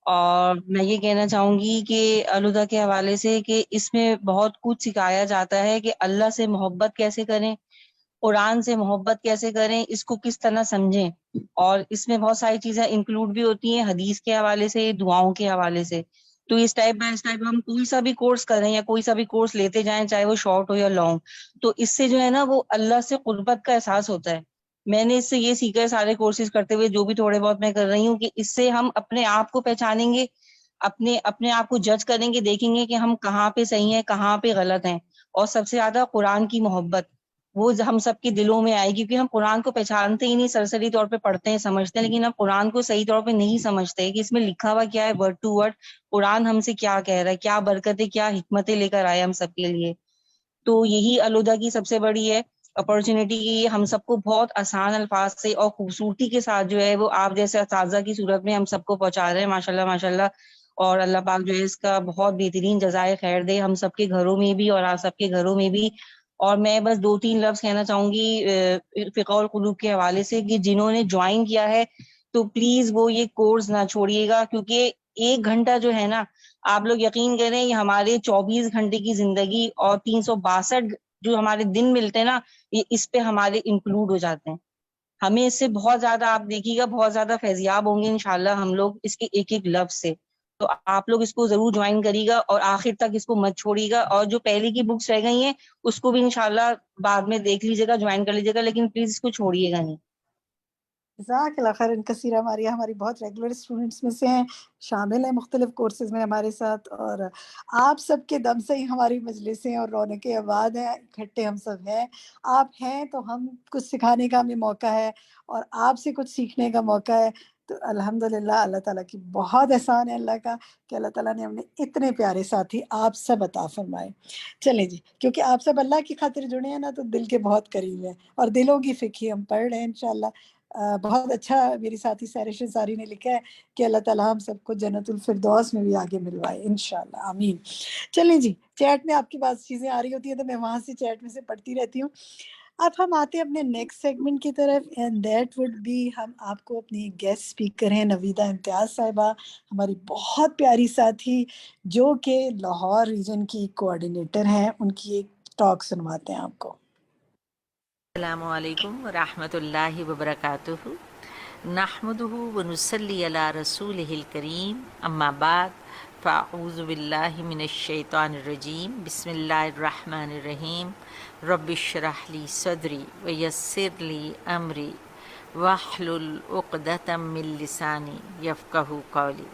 اور میں یہ کہنا چاہوں گی کہ الہدا کے حوالے سے کہ اس میں بہت کچھ سکھایا جاتا ہے کہ اللہ سے محبت کیسے کریں، قرآن سے محبت کیسے کریں، اس کو کس طرح سمجھیں. اور اس میں بہت ساری چیزیں انکلوڈ بھی ہوتی ہیں حدیث کے حوالے سے، دعاؤں کے حوالے سے. تو یہ اسٹیپ بائی اسٹیپ ہم کوئی سا بھی کورس کریں یا کوئی سا بھی کورس لیتے جائیں، چاہے وہ شارٹ ہو یا لانگ، تو اس سے جو ہے نا وہ اللہ سے قربت کا احساس ہوتا ہے. میں نے اس سے یہ سیکھا ہے سارے کورسز کرتے ہوئے، جو بھی تھوڑے بہت میں کر رہی ہوں، کہ اس سے ہم اپنے آپ کو پہچانیں گے، اپنے آپ کو جج کریں گے، دیکھیں گے کہ ہم کہاں پہ صحیح ہیں، کہاں پہ غلط ہیں. اور سب سے زیادہ قرآن کی محبت وہ ہم سب کے دلوں میں آئے، کیونکہ ہم قرآن کو پہچانتے ہی نہیں، سرسری طور پہ پڑھتے ہیں، سمجھتے ہیں، لیکن ہم قرآن کو صحیح طور پہ نہیں سمجھتے کہ اس میں لکھا ہوا کیا ہے، ورڈ ٹو ورڈ قرآن ہم سے کیا کہہ رہا ہے، کیا برکتیں، کیا حکمتیں لے کر آئے ہم سب کے لیے. تو یہی الہدا کی سب سے بڑی ہے اپرچونٹی کی ہم سب کو بہت آسان الفاظ سے اور خوبصورتی کے ساتھ جو ہے وہ آپ جیسے اساتذہ کی صورت میں ہم سب کو پہنچا رہے ہیں. ماشاءاللہ ماشاءاللہ. اور اللہ پاک جو ہے اس کا بہت بہترین جزائے خیر دے ہم سب کے گھروں میں بھی اور آپ سب کے گھروں میں بھی. اور میں بس 2-3 لفظ کہنا چاہوں گی فقہ القلوب کے حوالے سے کہ جنہوں نے جوائن کیا ہے تو پلیز وہ یہ کورس نہ چھوڑیے گا، کیونکہ 1 گھنٹہ جو ہے نا، آپ لوگ یقین کریں یہ ہمارے 24 گھنٹے کی زندگی اور 362 جو ہمارے دن ملتے ہیں نا، یہ اس پہ ہمارے انکلوڈ ہو جاتے ہیں. ہمیں اس سے بہت زیادہ آپ دیکھیے گا بہت زیادہ فیضیاب ہوں گے انشاءاللہ ہم لوگ اس کے ایک ایک لفظ سے. تو آپ لوگ اس کو ضرور جوائن کریے گا اور آخر تک اس کو مت چھوڑیے گا. اور جو پہلے کی بکس رہ گئی ہیں اس کو بھی انشاءاللہ بعد میں دیکھ لیجیے گا، جوائن کر لیجیے گا، لیکن پلیز اس کو چھوڑیے گا نہیں. جزاک اللہ خیر کثیر. ہماری بہت ریگولر اسٹوڈنٹس میں سے ہیں، شامل ہیں مختلف کورسز میں ہمارے ساتھ، اور آپ سب کے دم سے ہی ہماری مجلسیں اور رونقیں آباد ہیں، اکٹھے ہم سب ہیں. آپ ہیں تو ہم کچھ سکھانے کا ہمیں موقع ہے اور آپ سے کچھ سیکھنے کا موقع ہے. تو الحمدللہ اللہ تعالیٰ کی بہت احسان ہے اللہ کا کہ اللہ تعالیٰ نے ہمیں اتنے پیارے ساتھی آپ سب عطا فرمائے. چلیں جی، کیونکہ آپ سب اللہ کی خاطر جڑے ہیں نا تو دل کے بہت قریب ہیں اور دلوں کی فقہ ہم پڑھ رہے ہیں انشاءاللہ. بہت اچھا میری ساتھی سیرش ساری نے لکھا ہے کہ اللہ تعالیٰ ہم سب کو جنت الفردوس میں بھی آگے ملوائے انشاءاللہ، آمین. چلیں جی، چیٹ میں آپ کی پاس چیزیں آ رہی ہوتی ہیں تو میں وہاں سے چیٹ میں سے پڑھتی رہتی ہوں. اب ہم آتے ہیں اپنے نیکسٹ سیگمنٹ کی طرف، اینڈ دیٹ وڈ بی ہم آپ کو اپنی گیسٹ اسپیکر ہیں نویدہ امتیاز صاحبہ، ہماری بہت پیاری ساتھی جو کہ لاہور ریجن کی کوآرڈینیٹر ہیں، ان کی ایک ٹاک سنواتے ہیں آپ کو. السلام علیکم ورحمۃ اللہ وبرکاتہ. نحمدہ ونصلی علی رسولہ الکریم، اما بعد فاعوذ باللہ من الشیطان الرجیم. بسم اللہ الرحمن الرحیم. رب اشرح لی صدری ویسر لی امری واحلل عقدۃ من لسانی یفقہوا قولی.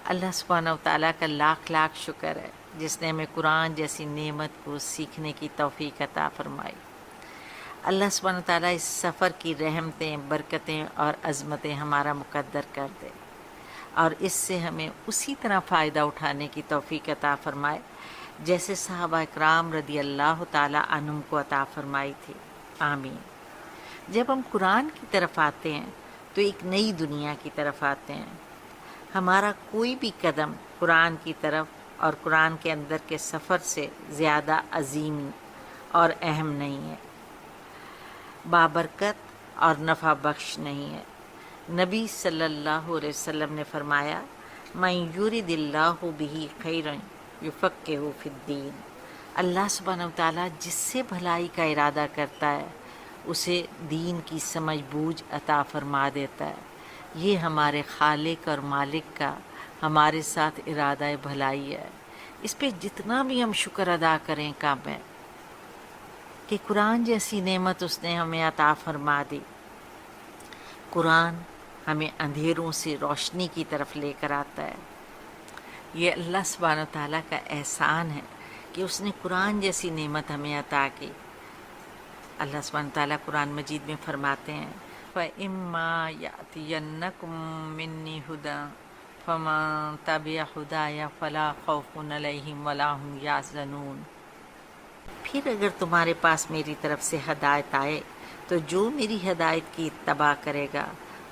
اللہ سبحانہ و تعالیٰ کا لاکھ لاکھ شکر ہے جس نے ہمیں قرآن جیسی نعمت کو سیکھنے کی توفیق عطا فرمائی. اللہ سبحانہ تعالیٰ اس سفر کی رحمتیں، برکتیں اور عظمتیں ہمارا مقدر کر دے اور اس سے ہمیں اسی طرح فائدہ اٹھانے کی توفیق عطا فرمائے جیسے صحابہ اکرام رضی اللہ تعالیٰ عنہم کو عطا فرمائی تھی. آمین. جب ہم قرآن کی طرف آتے ہیں تو ایک نئی دنیا کی طرف آتے ہیں. ہمارا کوئی بھی قدم قرآن کی طرف اور قرآن کے اندر کے سفر سے زیادہ عظیم اور اہم نہیں ہے، بابرکت اور نفع بخش نہیں ہے. نبی صلی اللہ علیہ وسلم نے فرمایا من یرد اللہ بہ خیرا یفقہہ فی الدین. اللہ سبحانہ وتعالیٰ جس سے بھلائی کا ارادہ کرتا ہے اسے دین کی سمجھ بوجھ عطا فرما دیتا ہے. یہ ہمارے خالق اور مالک کا ہمارے ساتھ ارادہ بھلائی ہے. اس پہ جتنا بھی ہم شکر ادا کریں کم ہے کہ قرآن جیسی نعمت اس نے ہمیں عطا فرما دی. قرآن ہمیں اندھیروں سے روشنی کی طرف لے کر آتا ہے. یہ اللہ سبحانہ و تعالیٰ کا احسان ہے کہ اس نے قرآن جیسی نعمت ہمیں عطا کی. اللہ سبحانہ و تعالیٰ قرآن مجید میں فرماتے ہیں فَإِمَّا يَأْتِيَنَّكُم مِّنِّي هُدًى فَمَن تَبِعَ هُدَايَ فَلَا خَوْفٌ عَلَيْهِمْ وَلَا هُمْ يَحْزَنُونَ. پھر اگر تمہارے پاس میری طرف سے ہدایت آئے تو جو میری ہدایت کی اتباع کرے گا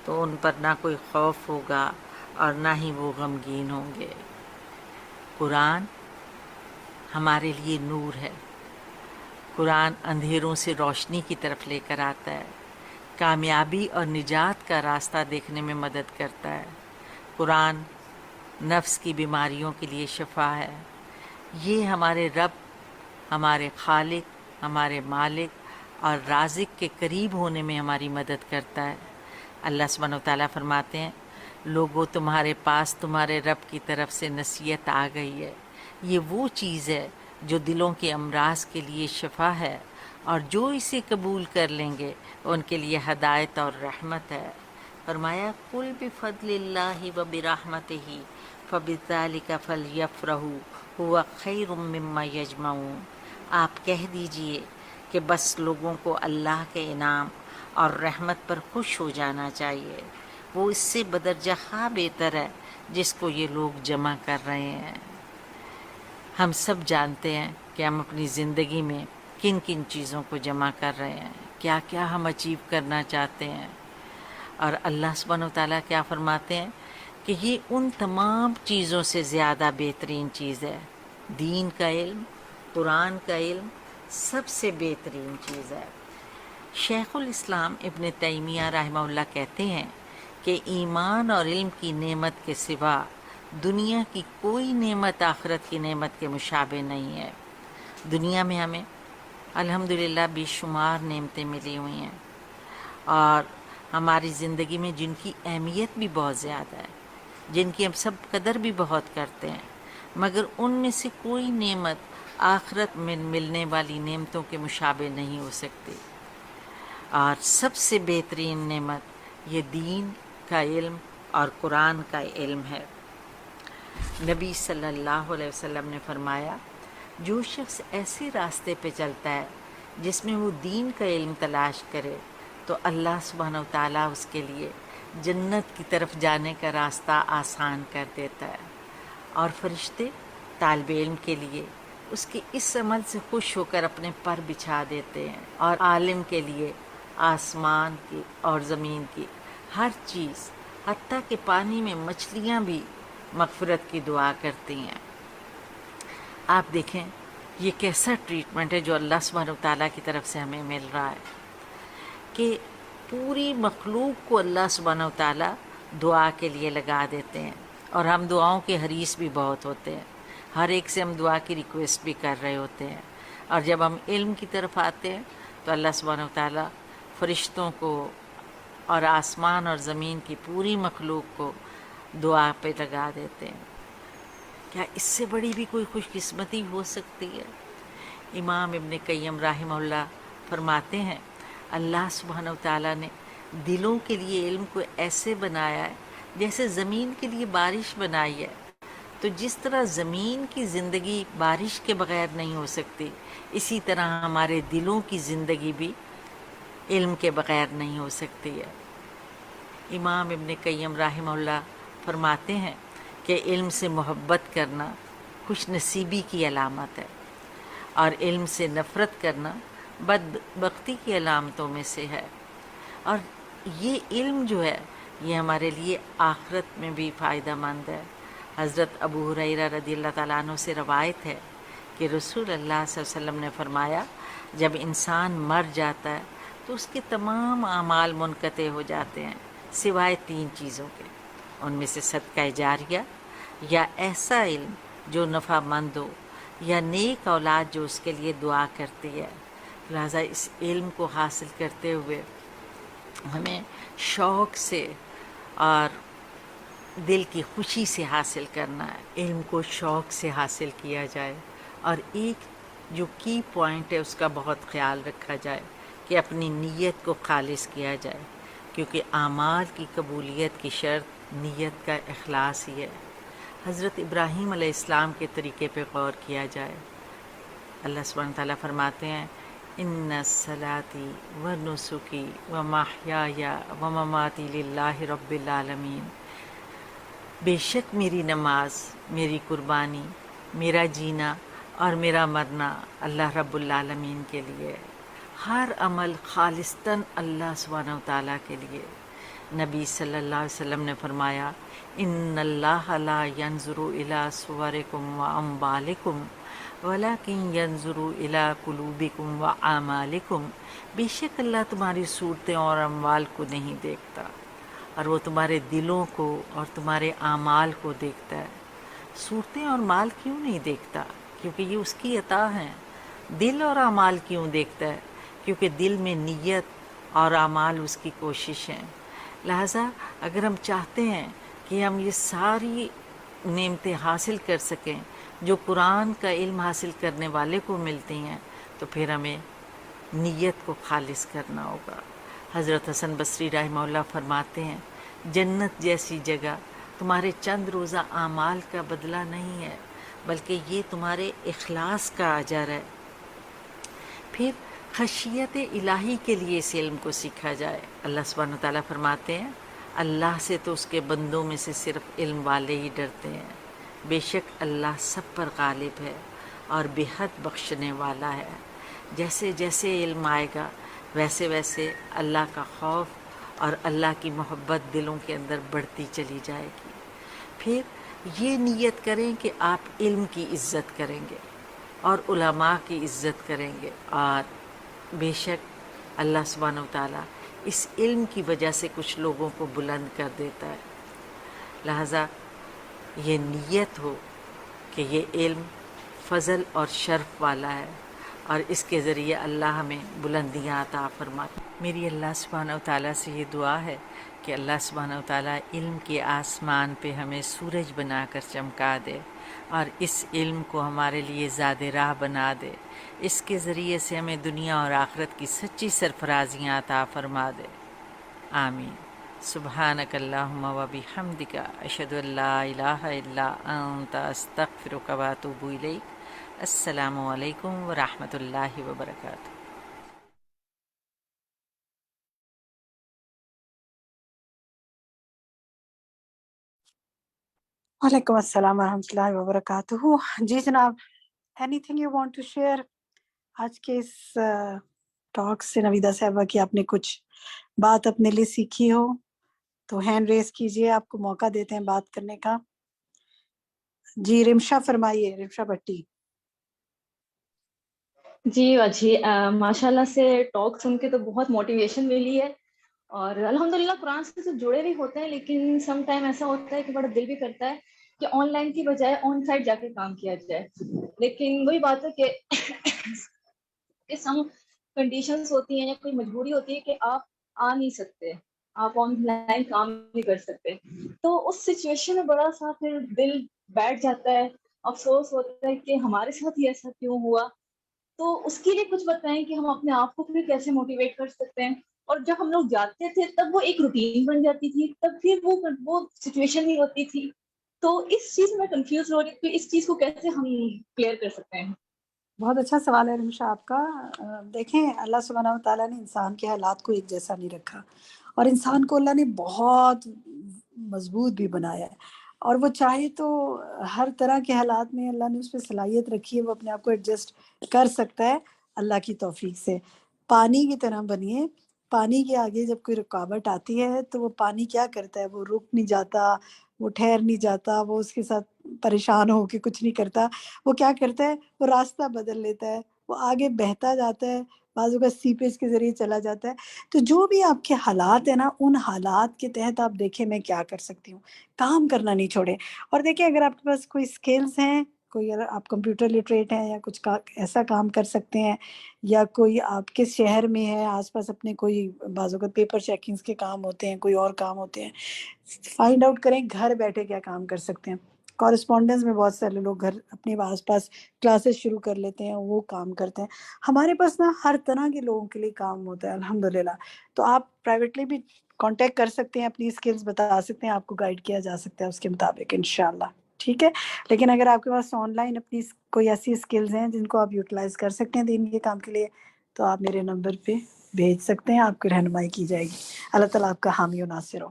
تو ان پر نہ کوئی خوف ہوگا اور نہ ہی وہ غمگین ہوں گے. قرآن ہمارے لیے نور ہے. قرآن اندھیروں سے روشنی کی طرف لے کر آتا ہے، کامیابی اور نجات کا راستہ دیکھنے میں مدد کرتا ہے. قرآن نفس کی بیماریوں کے لیے شفا ہے. یہ ہمارے رب، ہمارے خالق، ہمارے مالک اور رازق کے قریب ہونے میں ہماری مدد کرتا ہے. اللہ سبحانہ و تعالیٰ فرماتے ہیں لوگوں تمہارے پاس تمہارے رب کی طرف سے نصیحت آ گئی ہے. یہ وہ چیز ہے جو دلوں کے امراض کے لیے شفا ہے، اور جو اسے قبول کر لیں گے ان کے لیے ہدایت اور رحمت ہے. فرمایا قل بفضل اللہ وبرحمتہ فبذلک فلیفرحوا هو خیر مما یجمعون. آپ کہہ دیجئے کہ بس لوگوں کو اللہ کے انعام اور رحمت پر خوش ہو جانا چاہیے، وہ اس سے بدرجہ خواہ بہتر ہے جس کو یہ لوگ جمع کر رہے ہیں. ہم سب جانتے ہیں کہ ہم اپنی زندگی میں کن کن چیزوں کو جمع کر رہے ہیں، کیا کیا ہم اچیو کرنا چاہتے ہیں. اور اللہ سبحانہ و تعالیٰ کیا فرماتے ہیں کہ یہ ان تمام چیزوں سے زیادہ بہترین چیز ہے. دین کا علم، قرآن کا علم سب سے بہترین چیز ہے. شیخ الاسلام ابن تیمیہ رحمہ اللہ کہتے ہیں کہ ایمان اور علم کی نعمت کے سوا دنیا کی کوئی نعمت آخرت کی نعمت کے مشابہ نہیں ہے. دنیا میں ہمیں الحمدللہ بے شمار نعمتیں ملی ہوئی ہیں، اور ہماری زندگی میں جن کی اہمیت بھی بہت زیادہ ہے، جن کی ہم سب قدر بھی بہت کرتے ہیں، مگر ان میں سے کوئی نعمت آخرت میں ملنے والی نعمتوں کے مشابہ نہیں ہو سکتی. اور سب سے بہترین نعمت یہ دین کا علم اور قرآن کا علم ہے. نبی صلی اللہ علیہ وسلم نے فرمایا جو شخص ایسے راستے پہ چلتا ہے جس میں وہ دین کا علم تلاش کرے تو اللہ سبحانہ و تعالیٰ اس کے لیے جنت کی طرف جانے کا راستہ آسان کر دیتا ہے. اور فرشتے طالب علم کے لیے اس کے اس عمل سے خوش ہو کر اپنے پر بچھا دیتے ہیں، اور عالم کے لیے آسمان کی اور زمین کی ہر چیز، حتیٰ کہ پانی میں مچھلیاں بھی مغفرت کی دعا کرتی ہیں. آپ دیکھیں یہ کیسا ٹریٹمنٹ ہے جو اللہ سبحانہ و تعالیٰ کی طرف سے ہمیں مل رہا ہے کہ پوری مخلوق کو اللہ سبحانہ و تعالیٰ دعا کے لیے لگا دیتے ہیں. اور ہم دعاؤں کے حریص بھی بہت ہوتے ہیں، ہر ایک سے ہم دعا کی ریکویسٹ بھی کر رہے ہوتے ہیں. اور جب ہم علم کی طرف آتے ہیں تو اللہ سبحانہ و تعالیٰ فرشتوں کو اور آسمان اور زمین کی پوری مخلوق کو دعا پہ لگا دیتے ہیں. کیا اس سے بڑی بھی کوئی خوش قسمتی ہو سکتی ہے؟ امام ابن قیم رحمہ اللہ فرماتے ہیں اللہ سبحانہ و تعالیٰ نے دلوں کے لیے علم کو ایسے بنایا ہے جیسے زمین کے لیے بارش بنائی ہے. تو جس طرح زمین کی زندگی بارش کے بغیر نہیں ہو سکتی، اسی طرح ہمارے دلوں کی زندگی بھی علم کے بغیر نہیں ہو سکتی ہے. امام ابن قیم رحمہ اللہ فرماتے ہیں کہ علم سے محبت کرنا خوش نصیبی کی علامت ہے، اور علم سے نفرت کرنا بدبختی کی علامتوں میں سے ہے. اور یہ علم جو ہے یہ ہمارے لیے آخرت میں بھی فائدہ مند ہے۔ حضرت ابو ہریرہ رضی اللہ تعالیٰ عنہ سے روایت ہے کہ رسول اللہ صلی اللہ علیہ وسلم نے فرمایا جب انسان مر جاتا ہے تو اس کے تمام اعمال منقطع ہو جاتے ہیں سوائے 3 چیزوں کے، ان میں سے صدقہ جاریہ یا ایسا علم جو نفع مند ہو یا نیک اولاد جو اس کے لیے دعا کرتی ہے۔ لہٰذا اس علم کو حاصل کرتے ہوئے ہمیں شوق سے اور دل کی خوشی سے حاصل کرنا ہے۔ علم کو شوق سے حاصل کیا جائے اور ایک جو کی پوائنٹ ہے اس کا بہت خیال رکھا جائے کہ اپنی نیت کو خالص کیا جائے، کیونکہ اعمال کی قبولیت کی شرط نیت کا اخلاص ہی ہے۔ حضرت ابراہیم علیہ السلام کے طریقے پہ غور کیا جائے۔ اللہ سبحانہ تعالیٰ فرماتے ہیں ان صلاتی و نسکی و محیای و مماتی للہ رب العالمین، بے شک میری نماز، میری قربانی، میرا جینا اور میرا مرنا اللہ رب العالمین کے لیے ہے۔ ہر عمل خالصتاً اللہ سبحانہ وتعالیٰ کے لیے۔ نبی صلی اللہ علیہ وسلم نے فرمایا ان اللہ لا ینظر الی صورکم و اموالکم ولکن ینظر الی قلوبکم و اعمالکم، بے شک اللہ تمہاری صورتیں اور اموال کو نہیں دیکھتا، اور وہ تمہارے دلوں کو اور تمہارے اعمال کو دیکھتا ہے۔ صورتیں اور مال کیوں نہیں دیکھتا؟ کیونکہ یہ اس کی عطا ہیں۔ دل اور اعمال کیوں دیکھتا ہے؟ کیونکہ دل میں نیت اور اعمال اس کی کوشش ہیں۔ لہٰذا اگر ہم چاہتے ہیں کہ ہم یہ ساری نعمتیں حاصل کر سکیں جو قرآن کا علم حاصل کرنے والے کو ملتی ہیں، تو پھر ہمیں نیت کو خالص کرنا ہوگا۔ حضرت حسن بصری رحمہ اللہ فرماتے ہیں جنت جیسی جگہ تمہارے چند روزہ اعمال کا بدلہ نہیں ہے، بلکہ یہ تمہارے اخلاص کا اجر ہے۔ پھر خشیت الہی کے لیے اس علم کو سیکھا جائے۔ اللہ سبحانہ تعالیٰ فرماتے ہیں اللہ سے تو اس کے بندوں میں سے صرف علم والے ہی ڈرتے ہیں، بے شک اللہ سب پر غالب ہے اور بے حد بخشنے والا ہے۔ جیسے جیسے علم آئے گا ویسے ویسے اللہ کا خوف اور اللہ کی محبت دلوں کے اندر بڑھتی چلی جائے گی۔ پھر یہ نیت کریں کہ آپ علم کی عزت کریں گے اور علماء کی عزت کریں گے، اور بے شک اللہ سبحانہ وتعالیٰ اس علم کی وجہ سے کچھ لوگوں کو بلند کر دیتا ہے۔ لہٰذا یہ نیت ہو کہ یہ علم فضل اور شرف والا ہے اور اس کے ذریعے اللہ ہمیں بلندیاں عطا فرماتا ہے۔ میری اللہ سبحانہ وتعالیٰ سے یہ دعا ہے کہ اللہ سبحانہ وتعالیٰ علم کے آسمان پہ ہمیں سورج بنا کر چمکا دے اور اس علم کو ہمارے لیے زاد راہ بنا دے، اس کے ذریعے سے ہمیں دنیا اور آخرت کی سچی سرفرازیاں عطا فرما دے، آمین۔ سبحانک اللہم و بحمدک اشہد ان لا الہ الا انت استغفرک و اتوب الیک۔ السلام علیکم ورحمۃ اللہ وبرکاتہ۔ وعلیکم السلام ورحمۃ اللہ وبرکاتہ۔ جی جناب، anything you want to share آج کے اس ٹاک سے؟ نویدہ صاحبہ کی آپ نے کچھ بات اپنے لیے سیکھی ہو تو ہینڈ ریز کیجئے، آپ کو موقع دیتے ہیں بات کرنے کا۔ جی رمشا فرمائیے، رمشا بھٹی۔ جی ماشاء اللہ سے ٹاک سن کے تو بہت موٹیویشن ملی ہے، اور الحمدللہ قرآن سے تو جڑے بھی ہوتے ہیں، لیکن سم ٹائم ایسا ہوتا ہے کہ بڑا دل بھی کرتا ہے کہ آن لائن کی بجائے آن سائٹ جا کے کام کیا جائے، لیکن وہی بات ہے کہ سم کنڈیشنز ہوتی ہیں یا کوئی مجبوری ہوتی ہے کہ آپ آ نہیں سکتے، آپ آن لائن کام نہیں کر سکتے، تو اس سچویشن میں بڑا سا پھر دل بیٹھ جاتا ہے، افسوس ہوتا ہے کہ ہمارے ساتھ ہی ایسا کیوں ہوا۔ تو اس کے لیے کچھ بتائیں کہ ہم اپنے آپ کو پھر کیسے موٹیویٹ کر سکتے ہیں، اور جب ہم لوگ جاتے تھے تب وہ ایک روٹین بن جاتی تھی، تب پھر وہ سچویشن نہیں ہوتی تھی، تو اس چیز میں کنفیوز ہو رہی ہوں کہ اس چیز کو کیسے ہم کلیئر کر سکتے ہیں۔ بہت اچھا سوال ہے رمشا آپ کا۔ دیکھیں اللہ سبحانہ و تعالیٰ نے انسان کے حالات کو ایک جیسا نہیں رکھا، اور انسان کو اللہ نے بہت مضبوط بھی بنایا ہے، اور وہ چاہے تو ہر طرح کے حالات میں اللہ نے اس پہ صلاحیت رکھی ہے، وہ اپنے آپ کو ایڈجسٹ کر سکتا ہے اللہ کی توفیق سے۔ پانی کی طرح بنیے، پانی کے آگے جب کوئی رکاوٹ آتی ہے تو وہ پانی کیا کرتا ہے، وہ رک نہیں جاتا، وہ ٹھہر نہیں جاتا، وہ اس کے ساتھ پریشان ہو کے کچھ نہیں کرتا، وہ کیا کرتا ہے، وہ راستہ بدل لیتا ہے، وہ آگے بہتا جاتا ہے، بعضوں کا سیپیج کے ذریعے چلا جاتا ہے۔ تو جو بھی آپ کے حالات ہیں نا، ان حالات کے تحت آپ دیکھیں میں کیا کر سکتی ہوں، کام کرنا نہیں چھوڑیں۔ اور دیکھیں اگر آپ کے پاس کوئی سکلز ہیں، کوئی اگر آپ کمپیوٹر لٹریٹ ہیں یا کچھ ایسا کام کر سکتے ہیں، یا کوئی آپ کے شہر میں ہے آس پاس اپنے کوئی بعض اوقات پیپر چیکنگز کے کام ہوتے ہیں، کوئی اور کام ہوتے ہیں، فائنڈ آؤٹ کریں گھر بیٹھے کیا کام کر سکتے ہیں۔ کورسپونڈنس میں بہت سارے لوگ گھر اپنے آس پاس کلاسز شروع کر لیتے ہیں، وہ کام کرتے ہیں۔ ہمارے پاس نا ہر طرح کے لوگوں کے لیے کام ہوتا ہے الحمدللہ۔ تو آپ پرائیویٹلی بھی کانٹیکٹ کر سکتے ہیں، اپنی اسکلز بتا سکتے ہیں، آپ کو گائیڈ کیا جا سکتا ہے اس کے مطابق انشاءاللہ، ٹھیک ہے۔ لیکن اگر آپ کے پاس آن لائن اپنی کوئی ایسی اسکلز ہیں جن کو آپ یوٹیلائز کر سکتے ہیں دین کے کام کے لیے، تو آپ میرے نمبر پہ بھیج سکتے ہیں، آپ کی رہنمائی کی جائے گی۔ اللہ تعالیٰ آپ کا حامی و ناصر ہو۔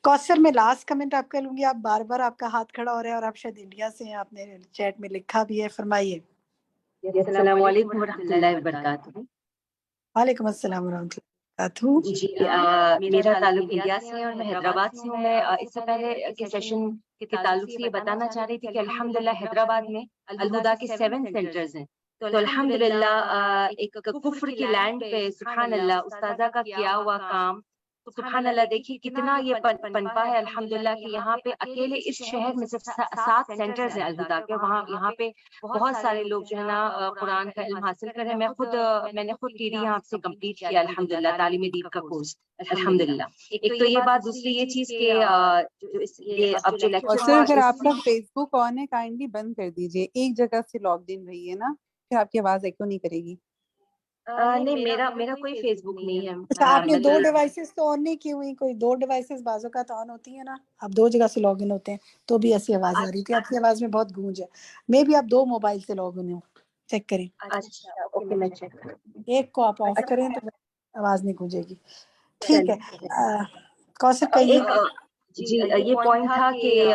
کوثر میں لاسٹ کمنٹ آپ کا لوں گی، آپ بار بار آپ کا ہاتھ کھڑا ہو رہا ہے اور آپ شاید انڈیا سے ہیں، آپ نے چیٹ میں لکھا بھی ہے، فرمائیے۔ السلام علیکم ورحمۃ اللہ وبرکاتہ۔ وعلیکم السلام ورحمۃ اللہ وبرکاتہ۔ جی میرا تعلق انڈیا سے ہے اور میں حیدرآباد سے ہوں۔ میں اس سے پہلے کے سیشن کے تعلق سے یہ بتانا چاہ رہی تھی کہ الحمدللہ حیدرآباد میں الہدا کے 7 سینٹرز ہیں، تو الحمدللہ ایک کفر کی لینڈ پہ سبحان اللہ استاذہ کا کیا ہوا کام، سبحان اللہ دیکھیے کتنا یہ پنپا ہے الحمدللہ کہ یہاں پہ اکیلے اس شہر میں صرف 7 سینٹرز ہیں الہدا کے، وہاں یہاں پہ بہت سارے لوگ جو ہے نا قرآن کا علم حاصل کر رہے ہیں۔ میں نے خود ٹی ڈی یہاں سے کمپلیٹ کیا الحمدللہ، تعلیم دین کا کورس الحمدللہ۔ ایک تو یہ بات، دوسری یہ چیز کہ یہ اب جو اور لیکچر سر اگر آپ کا فیس بک آن ہے کائنڈلی بند کر دیجئے، ایک جگہ سے لاگڈ ان رہیے نا، پھر آپ کی آواز ایکو نہیں کرے گی۔ نہیں میرا کوئی فیس بک نہیں ہے۔ اچھا آپ نے 2 ڈیوائسز تو آن نہیں کی ہوئی؟ کوئی 2 ڈیوائسز بعض اوقات آن ہوتی ہیں نا، آپ 2 جگہ سے لاگ ان ہوتے ہیں تو بھی ایسی آواز آ رہی تھی، آپ کی آواز میں بہت گونج ہے۔ میں بھی آپ 2 موبائل سے لاگ ان ہوں، چیک کریں، اچھا اوکے میں چیک کروں۔ ایک کو آپ آف کریں تو آواز نہیں گونجے گی، ٹھیک ہے۔ کوثر کہیے۔ جی یہ پوائنٹ تھا کہ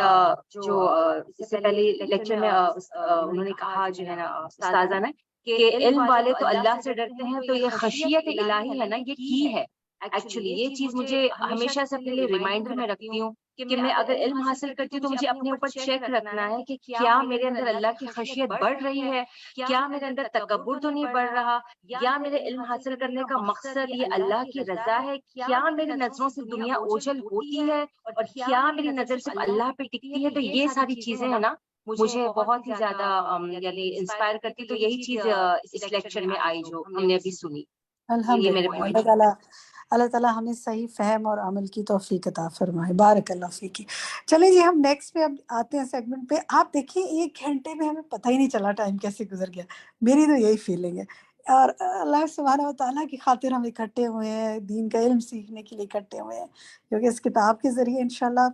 جو اس سے پہلے لیکچر میں انہوں نے کہا جو ہے نا استاذہ نے کہ علم والے تو اللہ سے ڈرتے ہیں، تو یہ خشیت الہی ہے نا، یہ کی ہے ایکچولی۔ یہ چیز مجھے ہمیشہ سے اپنے لیے ریمائنڈر میں رکھتی ہوں کہ میں اگر علم حاصل کرتی ہوں تو مجھے اپنے اوپر چیک رکھنا ہے کہ کیا میرے اندر اللہ کی خشیت بڑھ رہی ہے، کیا میرے اندر تکبر تو نہیں بڑھ رہا، یا میرے علم حاصل کرنے کا مقصد یہ اللہ کی رضا ہے، کیا میری نظروں سے دنیا اوجھل ہوتی ہے اور کیا میری نظر صرف اللہ پہ ٹکتی ہے۔ تو یہ ساری چیزیں ہیں نا مجھے بہت ہی زیادہ یعنی انسپائر کرتی، تو یہی چیز اس لیکچر میں آئی جو ہم نے ابھی سنی۔ یہ میرے الحمدللہ اللہ تعالیٰ ہمیں صحیح فہم اور عمل کی توفیق عطا فرمائے، بارک اللہ فیکی۔ چلیں جی ہم نیکسٹ پہ اب آتے ہیں سیگمنٹ پہ۔ آپ دیکھیں 1 گھنٹے میں ہمیں پتہ ہی نہیں چلا ٹائم کیسے گزر گیا، میری تو یہی فیلنگ ہے۔ اور اللہ سبحانہ و تعالیٰ کی خاطر ہم اکٹھے ہوئے ہیں، دین کا علم سیکھنے کے لیے اکٹھے ہوئے ہیں، کیونکہ اس کتاب کے ذریعے انشاءاللہ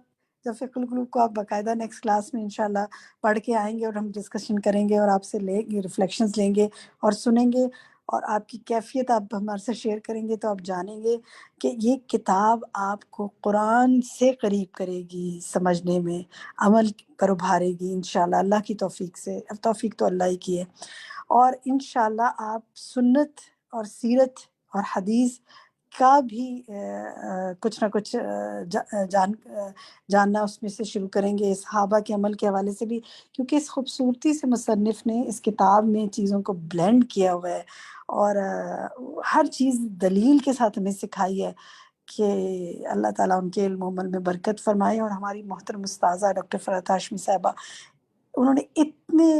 جب فقہ القلوب کو آپ باقاعدہ نیکسٹ کلاس میں انشاءاللہ پڑھ کے آئیں گے اور ہم ڈسکشن کریں گے اور آپ سے لیں گے، ریفلیکشنز لیں گے اور سنیں گے، اور آپ کی کیفیت آپ ہمارے سے شیئر کریں گے تو آپ جانیں گے کہ یہ کتاب آپ کو قرآن سے قریب کرے گی، سمجھنے میں عمل پر ابھارے گی انشاءاللہ اللہ کی توفیق سے۔ اب توفیق تو اللہ ہی کی ہے، اور انشاءاللہ آپ سنت اور سیرت اور حدیث کا بھی کچھ نہ کچھ جاننا اس میں سے شروع کریں گے، صحابہ کے عمل کے حوالے سے بھی، کیونکہ اس خوبصورتی سے مصنف نے اس کتاب میں چیزوں کو بلینڈ کیا ہوا ہے اور ہر چیز دلیل کے ساتھ ہمیں سکھائی ہے کہ اللہ تعالیٰ ان کے علم و عمل میں برکت فرمائے۔ اور ہماری محترم استاذہ ڈاکٹر فرحت ہاشمی صاحبہ، انہوں نے اتنے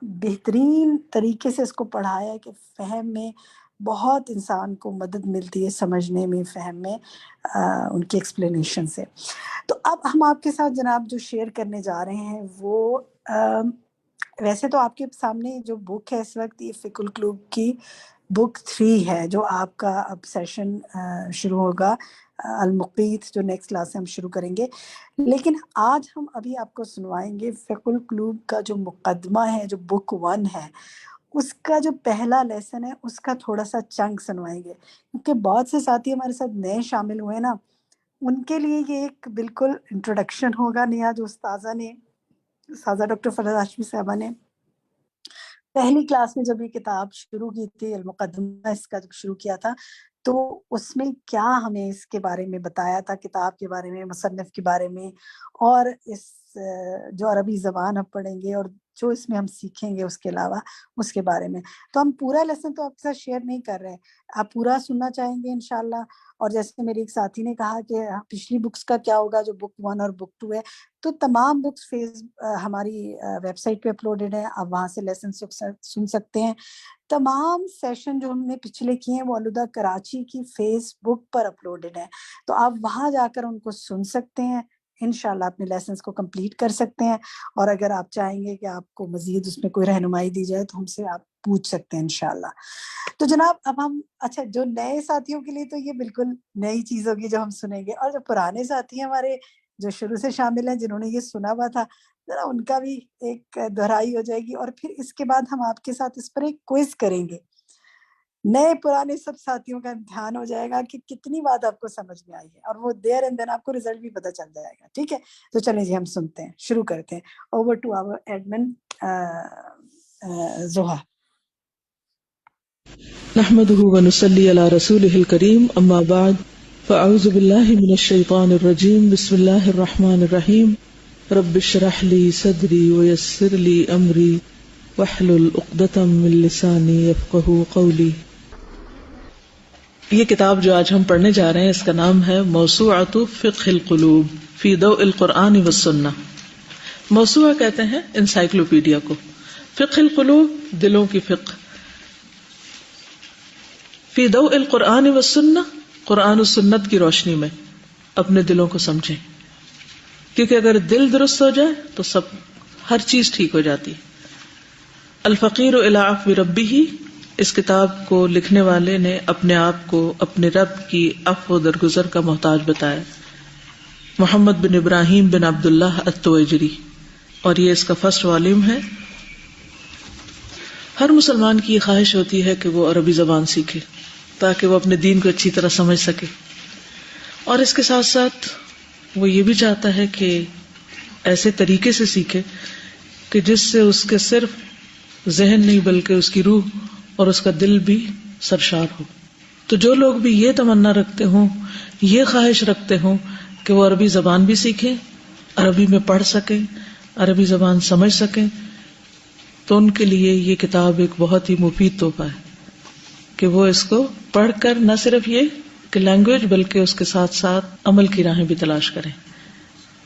بہترین طریقے سے اس کو پڑھایا ہے کہ فہم میں بہت انسان کو مدد ملتی ہے، سمجھنے میں، فہم میں ان کی ایکسپلینیشن سے۔ تو اب ہم آپ کے ساتھ جناب جو شیئر کرنے جا رہے ہیں وہ ویسے تو آپ کے سامنے جو بک ہے اس وقت یہ فقہ القلوب کی بک 3 ہے، جو آپ کا اب سیشن شروع ہوگا المقیت، جو نیکسٹ کلاس سے ہم شروع کریں گے۔ لیکن آج ہم ابھی آپ کو سنوائیں گے فقہ القلوب کا جو مقدمہ ہے، جو بک 1 ہے، اس کا جو پہلا لیسن ہے اس کا تھوڑا سا چنک سنوائیں گے، کیونکہ بہت سے ساتھی ہمارے ساتھ نئے شامل ہوئے نا، ان کے لیے یہ ایک بالکل انٹروڈکشن ہوگا نیا جو استاذہ ڈاکٹر فرحت ہاشمی صاحبہ نے پہلی کلاس میں جب یہ کتاب شروع کی تھی، المقدمہ اس کا جب شروع کیا تھا، تو اس میں کیا ہمیں اس کے بارے میں بتایا تھا، کتاب کے بارے میں، مصنف کے بارے میں، اور اس جو عربی زبان ہم پڑھیں گے اور جو اس میں ہم سیکھیں گے اس کے علاوہ اس کے بارے میں. تو ہم پورا لیسن تو آپ کے ساتھ شیئر نہیں کر رہے، آپ پورا سننا چاہیں گے انشاءاللہ. اور جیسے میری ایک ساتھی نے کہا کہ پچھلی بکس کا کیا ہوگا جو بک 1 اور بک 2 ہے، تو تمام بکس ہماری ویب سائٹ پہ اپلوڈڈ ہیں، آپ وہاں سے لیسن سن سکتے ہیں. تمام سیشن جو ہم نے پچھلے کیے ہیں وہ الہدا کراچی کی فیس بک پر اپلوڈڈ ہیں، تو آپ وہاں جا کر ان کو سن سکتے ہیں، انشاءاللہ اپنے لیسنس کو کمپلیٹ کر سکتے ہیں. اور اگر آپ چاہیں گے کہ آپ کو مزید اس میں کوئی رہنمائی دی جائے تو ہم سے آپ پوچھ سکتے ہیں انشاءاللہ. تو جناب اب ہم اچھا، جو نئے ساتھیوں کے لیے تو یہ بالکل نئی چیز ہوگی جو ہم سنیں گے، اور جو پرانے ساتھی ہیں ہمارے جو شروع سے شامل ہیں، جنہوں نے یہ سنا ہوا تھا، ذرا ان کا بھی ایک دہرائی ہو جائے گی. اور پھر اس کے بعد ہم آپ کے ساتھ اس پر ایک کوئز کریں گے. نئے پرانے سب ساتھیوں کا امتحان ہو جائے گا کہ کتنی بات آپ کو سمجھ میں آئی ہے، اور وہ دیر اینڈ دین آپ کو رزلٹ بھی پتہ چل جائے گا. ٹھیک ہے، تو چلیں جی ہم سنتے ہیں، شروع کرتے ہیں. Over to our admin Zoha. نحمده ونصلي على رسوله الكريم اما بعد فاعوذ بالله من الشيطان الرجيم بسم الله الرحمن الرحيم رب اشرح لي صدري ويسر لي امري واحلل عقدة من لساني يفقهوا قولي. یہ کتاب جو آج ہم پڑھنے جا رہے ہیں اس کا نام ہے موسوعۃ فقہ القلوب فی ضوء القرآن والسنہ. موسوعہ کہتے ہیں انسائکلوپیڈیا کو، فقہ القلوب دلوں کی فقہ، فی ضوء القرآن والسنہ قرآن و سنت کی روشنی میں اپنے دلوں کو سمجھیں، کیونکہ اگر دل درست ہو جائے تو سب ہر چیز ٹھیک ہو جاتی. الفقیر الی عفو ربہ، اس کتاب کو لکھنے والے نے اپنے آپ کو اپنے رب کی عفو و درگزر کا محتاج بتایا. محمد بن ابراہیم بن عبداللہ التویجری، اور یہ اس کا فرسٹ والیوم ہے. ہر مسلمان کی یہ خواہش ہوتی ہے کہ وہ عربی زبان سیکھے تاکہ وہ اپنے دین کو اچھی طرح سمجھ سکے، اور اس کے ساتھ ساتھ وہ یہ بھی چاہتا ہے کہ ایسے طریقے سے سیکھے کہ جس سے اس کے صرف ذہن نہیں بلکہ اس کی روح اور اس کا دل بھی سرشار ہو. تو جو لوگ بھی یہ تمنا رکھتے ہوں، یہ خواہش رکھتے ہوں کہ وہ عربی زبان بھی سیکھیں، عربی میں پڑھ سکیں، عربی زبان سمجھ سکیں، تو ان کے لیے یہ کتاب ایک بہت ہی مفید تحفہ ہے کہ وہ اس کو پڑھ کر نہ صرف یہ کہ لینگویج بلکہ اس کے ساتھ ساتھ عمل کی راہیں بھی تلاش کریں.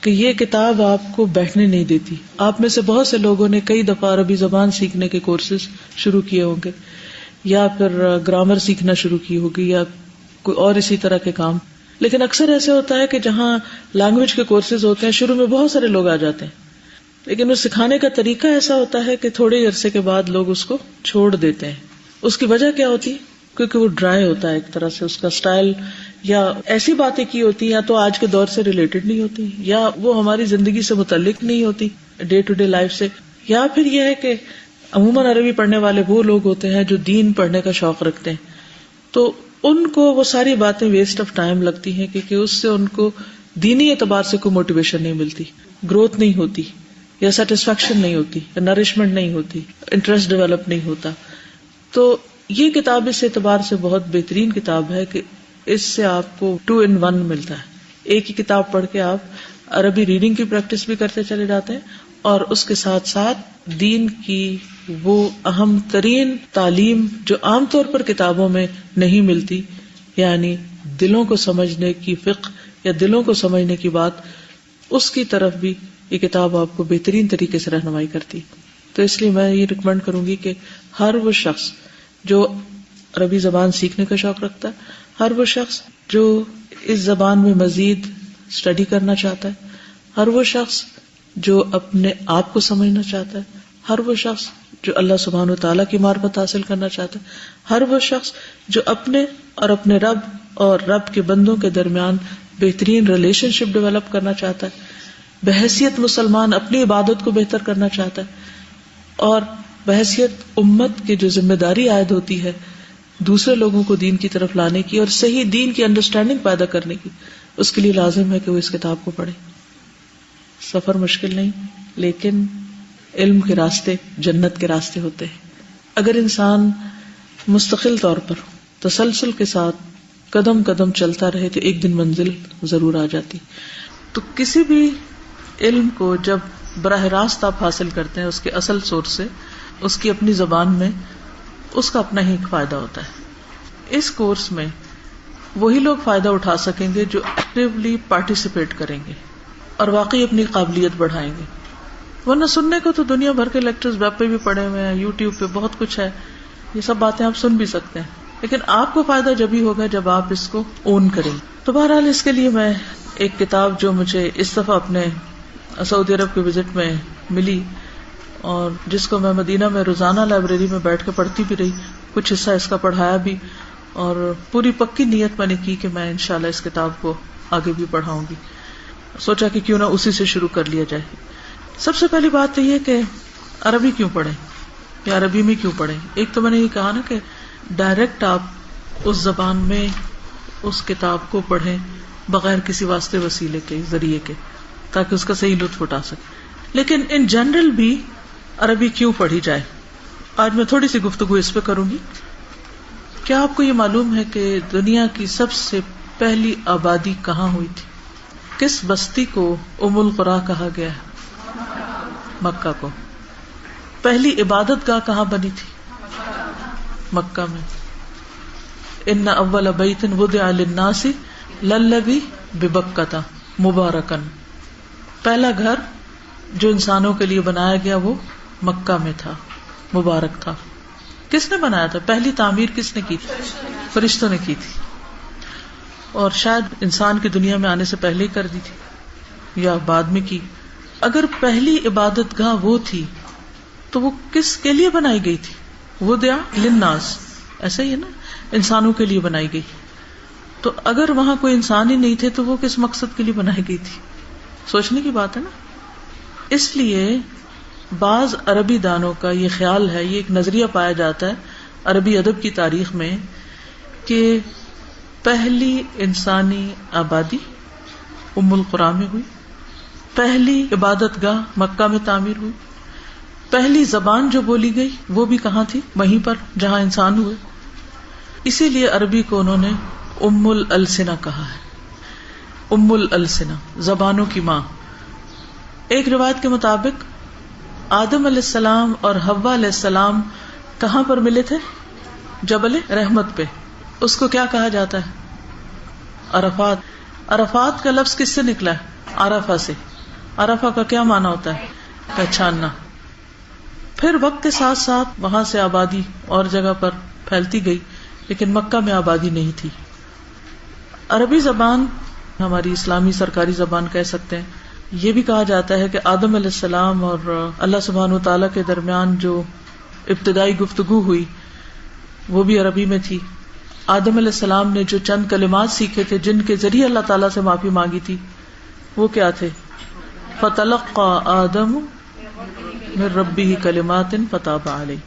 کہ یہ کتاب آپ کو بیٹھنے نہیں دیتی. آپ میں سے بہت سے لوگوں نے کئی دفعہ عربی زبان سیکھنے کے کورسز شروع کیے ہوں گے، یا پھر گرامر سیکھنا شروع کی ہوگی، یا کوئی اور اسی طرح کے کام. لیکن اکثر ایسے ہوتا ہے کہ جہاں لینگویج کے کورسز ہوتے ہیں شروع میں بہت سارے لوگ آ جاتے ہیں، لیکن اس سکھانے کا طریقہ ایسا ہوتا ہے کہ تھوڑے عرصے کے بعد لوگ اس کو چھوڑ دیتے ہیں. اس کی وجہ کیا ہوتی ہے؟ کیونکہ وہ ڈرائی ہوتا ہے ایک طرح سے، اس کا سٹائل، یا ایسی باتیں کی ہوتی ہیں یا تو آج کے دور سے ریلیٹڈ نہیں ہوتی، یا وہ ہماری زندگی سے متعلق نہیں ہوتی، ڈے ٹو ڈے لائف سے، یا پھر یہ ہے کہ عموماً عربی پڑھنے والے وہ لوگ ہوتے ہیں جو دین پڑھنے کا شوق رکھتے ہیں، تو ان کو وہ ساری باتیں ویسٹ آف ٹائم لگتی ہیں، کیونکہ اس سے ان کو دینی اعتبار سے کوئی موٹیویشن نہیں ملتی، گروتھ نہیں ہوتی، یا سیٹسفیکشن نہیں ہوتی، یا نرشمنٹ نہیں ہوتی، انٹرسٹ ڈیولپ نہیں ہوتا. تو یہ کتاب اس اعتبار سے بہت بہترین کتاب ہے کہ اس سے آپ کو 2 in 1 ملتا ہے. ایک ہی کتاب پڑھ کے آپ عربی ریڈنگ کی پریکٹس بھی کرتے چلے جاتے ہیں، اور اس کے ساتھ ساتھ دین کی وہ اہم ترین تعلیم جو عام طور پر کتابوں میں نہیں ملتی، یعنی دلوں کو سمجھنے کی فقہ یا دلوں کو سمجھنے کی بات، اس کی طرف بھی یہ کتاب آپ کو بہترین طریقے سے رہنمائی کرتی. تو اس لیے میں یہ ریکمینڈ کروں گی کہ ہر وہ شخص جو عربی زبان سیکھنے کا شوق رکھتا ہے، ہر وہ شخص جو اس زبان میں مزید اسٹڈی کرنا چاہتا ہے، ہر وہ شخص جو اپنے آپ کو سمجھنا چاہتا ہے، ہر وہ شخص جو اللہ سبحانہ وتعالیٰ کی معرفت حاصل کرنا چاہتا ہے، ہر وہ شخص جو اپنے اور اپنے رب اور رب کے بندوں کے درمیان بہترین ریلیشن شپ ڈیولپ کرنا چاہتا ہے، بحیثیت مسلمان اپنی عبادت کو بہتر کرنا چاہتا ہے، اور بحیثیت امت کی جو ذمہ داری عائد ہوتی ہے دوسرے لوگوں کو دین کی طرف لانے کی اور صحیح دین کی انڈرسٹینڈنگ پیدا کرنے کی، اس کے لیے لازم ہے کہ وہ اس کتاب کو پڑھے. سفر مشکل نہیں، لیکن علم کے راستے جنت کے راستے ہوتے ہیں. اگر انسان مستقل طور پر تسلسل کے ساتھ قدم قدم چلتا رہے تو ایک دن منزل ضرور آ جاتی. تو کسی بھی علم کو جب براہ راست آپ حاصل کرتے ہیں اس کے اصل سورس سے، اس کی اپنی زبان میں، اس کا اپنا ہی ایک فائدہ ہوتا ہے. اس کورس میں وہی لوگ فائدہ اٹھا سکیں گے جو ایکٹیولی پارٹیسپیٹ کریں گے اور واقعی اپنی قابلیت بڑھائیں گے. ورنہ سننے کو تو دنیا بھر کے لیکچرز ویب پہ بھی پڑے ہوئے ہیں، یوٹیوب پہ بہت کچھ ہے، یہ سب باتیں آپ سن بھی سکتے ہیں، لیکن آپ کو فائدہ جب ہی ہوگا جب آپ اس کو اون کریں. تو بہرحال اس کے لیے میں ایک کتاب جو مجھے اس دفعہ اپنے سعودی عرب کے وزٹ میں ملی اور جس کو میں مدینہ میں روزانہ لائبریری میں بیٹھ کے پڑھتی بھی رہی، کچھ حصہ اس کا پڑھایا بھی، اور پوری پکی نیت میں نے کی کہ میں انشاءاللہ اس کتاب کو آگے بھی پڑھاؤں گی. سوچا کہ کیوں نہ اسی سے شروع کر لیا جائے. سب سے پہلی بات تو یہ کہ عربی کیوں پڑھیں یا عربی میں کیوں پڑھیں. ایک تو میں نے یہ کہا نا کہ ڈائریکٹ آپ اس زبان میں اس کتاب کو پڑھیں بغیر کسی واسطے وسیلے کے ذریعے کے، تاکہ اس کا صحیح لطف اٹھا سکیں. لیکن ان جنرل بھی عربی کیوں پڑھی جائے، آج میں تھوڑی سی گفتگو اس پہ کروں گی. کیا آپ کو یہ معلوم ہے کہ دنیا کی سب سے پہلی آبادی کہاں ہوئی تھی؟ کس بستی کو ام القریٰ کہا گیا ہے؟ مکہ کو. پہلی عبادت گاہ کہاں بنی تھی؟ مکہ میں. ان اول بیت وضع للناس للذی ببکۃ مبارکن. پہلا گھر جو انسانوں کے لیے بنایا گیا وہ مکہ میں تھا، مبارک تھا. کس نے بنایا تھا؟ پہلی تعمیر کس نے کی تھی؟ فرشتوں نے کی تھی، اور شاید انسان کی دنیا میں آنے سے پہلے ہی کر دی تھی یا بعد میں کی. اگر پہلی عبادت گاہ وہ تھی تو وہ کس کے لیے بنائی گئی تھی؟ وضع للناس، ایسا ہی ہے نا، انسانوں کے لیے بنائی گئی. تو اگر وہاں کوئی انسان ہی نہیں تھے تو وہ کس مقصد کے لیے بنائی گئی تھی؟ سوچنے کی بات ہے نا. اس لیے بعض عربی دانوں کا یہ خیال ہے، یہ ایک نظریہ پایا جاتا ہے عربی ادب کی تاریخ میں، کہ پہلی انسانی آبادی ام القریٰ میں ہوئی، پہلی عبادت گاہ مکہ میں تعمیر ہوئی، پہلی زبان جو بولی گئی وہ بھی کہاں تھی؟ وہیں پر جہاں انسان ہوئے. اسی لیے عربی کو انہوں نے ام الالسنہ کہا ہے. ام الالسنہ، زبانوں کی ماں. ایک روایت کے مطابق آدم علیہ السلام اور حوا علیہ السلام کہاں پر ملے تھے؟ جبل رحمت پہ. اس کو کیا کہا جاتا ہے؟ عرفات. عرفات کا لفظ کس سے نکلا ہے؟ عرفہ سے. عرفہ کا کیا معنی ہوتا ہے؟ پہچاننا. پھر وقت کے ساتھ ساتھ وہاں سے آبادی اور جگہ پر پھیلتی گئی، لیکن مکہ میں آبادی نہیں تھی. عربی زبان ہماری اسلامی سرکاری زبان کہہ سکتے ہیں. یہ بھی کہا جاتا ہے کہ آدم علیہ السلام اور اللہ سبحانہ وتعالیٰ کے درمیان جو ابتدائی گفتگو ہوئی وہ بھی عربی میں تھی. آدم علیہ السلام نے جو چند کلمات سیکھے تھے جن کے ذریعے اللہ تعالیٰ سے معافی مانگی تھی وہ کیا تھے؟ فَتَلَقَّى آدَمُ مِن رَبِّهِ كَلِمَاتٍ فَتَابَ عَلَيْهِ.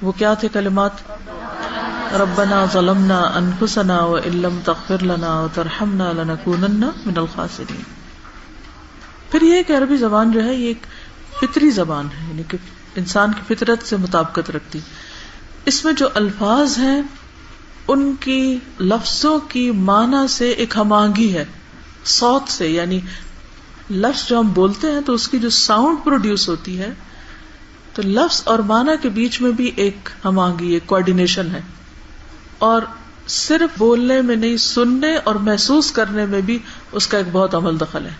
وہ کیا تھے کلمات؟ ربنا ظلمنا انفسنا وان لم تغفر لنا وترحمنا لنكونن من الخاسرین. پھر یہ کہ عربی زبان جو ہے یہ ایک فطری زبان ہے، یعنی کہ انسان کی فطرت سے مطابقت رکھتی. اس میں جو الفاظ ہیں ان کی لفظوں کی معنی سے ایک ہم آہنگی ہے صوت سے، یعنی لفظ جو ہم بولتے ہیں تو اس کی جو ساؤنڈ پروڈیوس ہوتی ہے تو لفظ اور معنی کے بیچ میں بھی ایک ہم آہنگی، ایک کوآرڈینیشن ہے. اور صرف بولنے میں نہیں، سننے اور محسوس کرنے میں بھی اس کا ایک بہت عمل دخل ہے.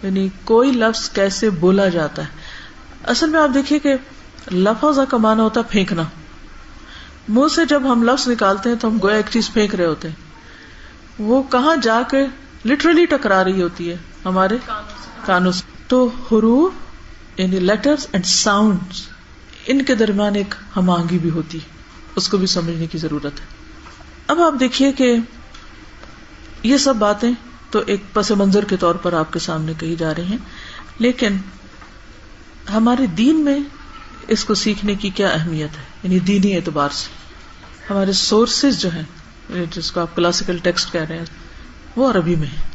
یعنی کوئی لفظ کیسے بولا جاتا ہے. اصل میں آپ دیکھیے کہ لفظ کا معنی ہوتا ہے پھینکنا. منہ سے جب ہم لفظ نکالتے ہیں تو ہم گویا ایک چیز پھینک رہے ہوتے ہیں، وہ کہاں جا کے لٹرلی ٹکرا رہی ہوتی ہے ہمارے کانوں سے. تو حروف یعنی لیٹرز اینڈ ساؤنڈز، ان کے درمیان ایک ہم آہنگی بھی ہوتی ہے، اس کو بھی سمجھنے کی ضرورت ہے. اب آپ دیکھیے کہ یہ سب باتیں تو ایک پس منظر کے طور پر آپ کے سامنے کہی جا رہی ہیں، لیکن ہمارے دین میں اس کو سیکھنے کی کیا اہمیت ہے؟ یعنی دینی اعتبار سے ہمارے سورسز جو ہیں، جس کو آپ کلاسیکل ٹیکسٹ کہہ رہے ہیں، وہ عربی میں ہے.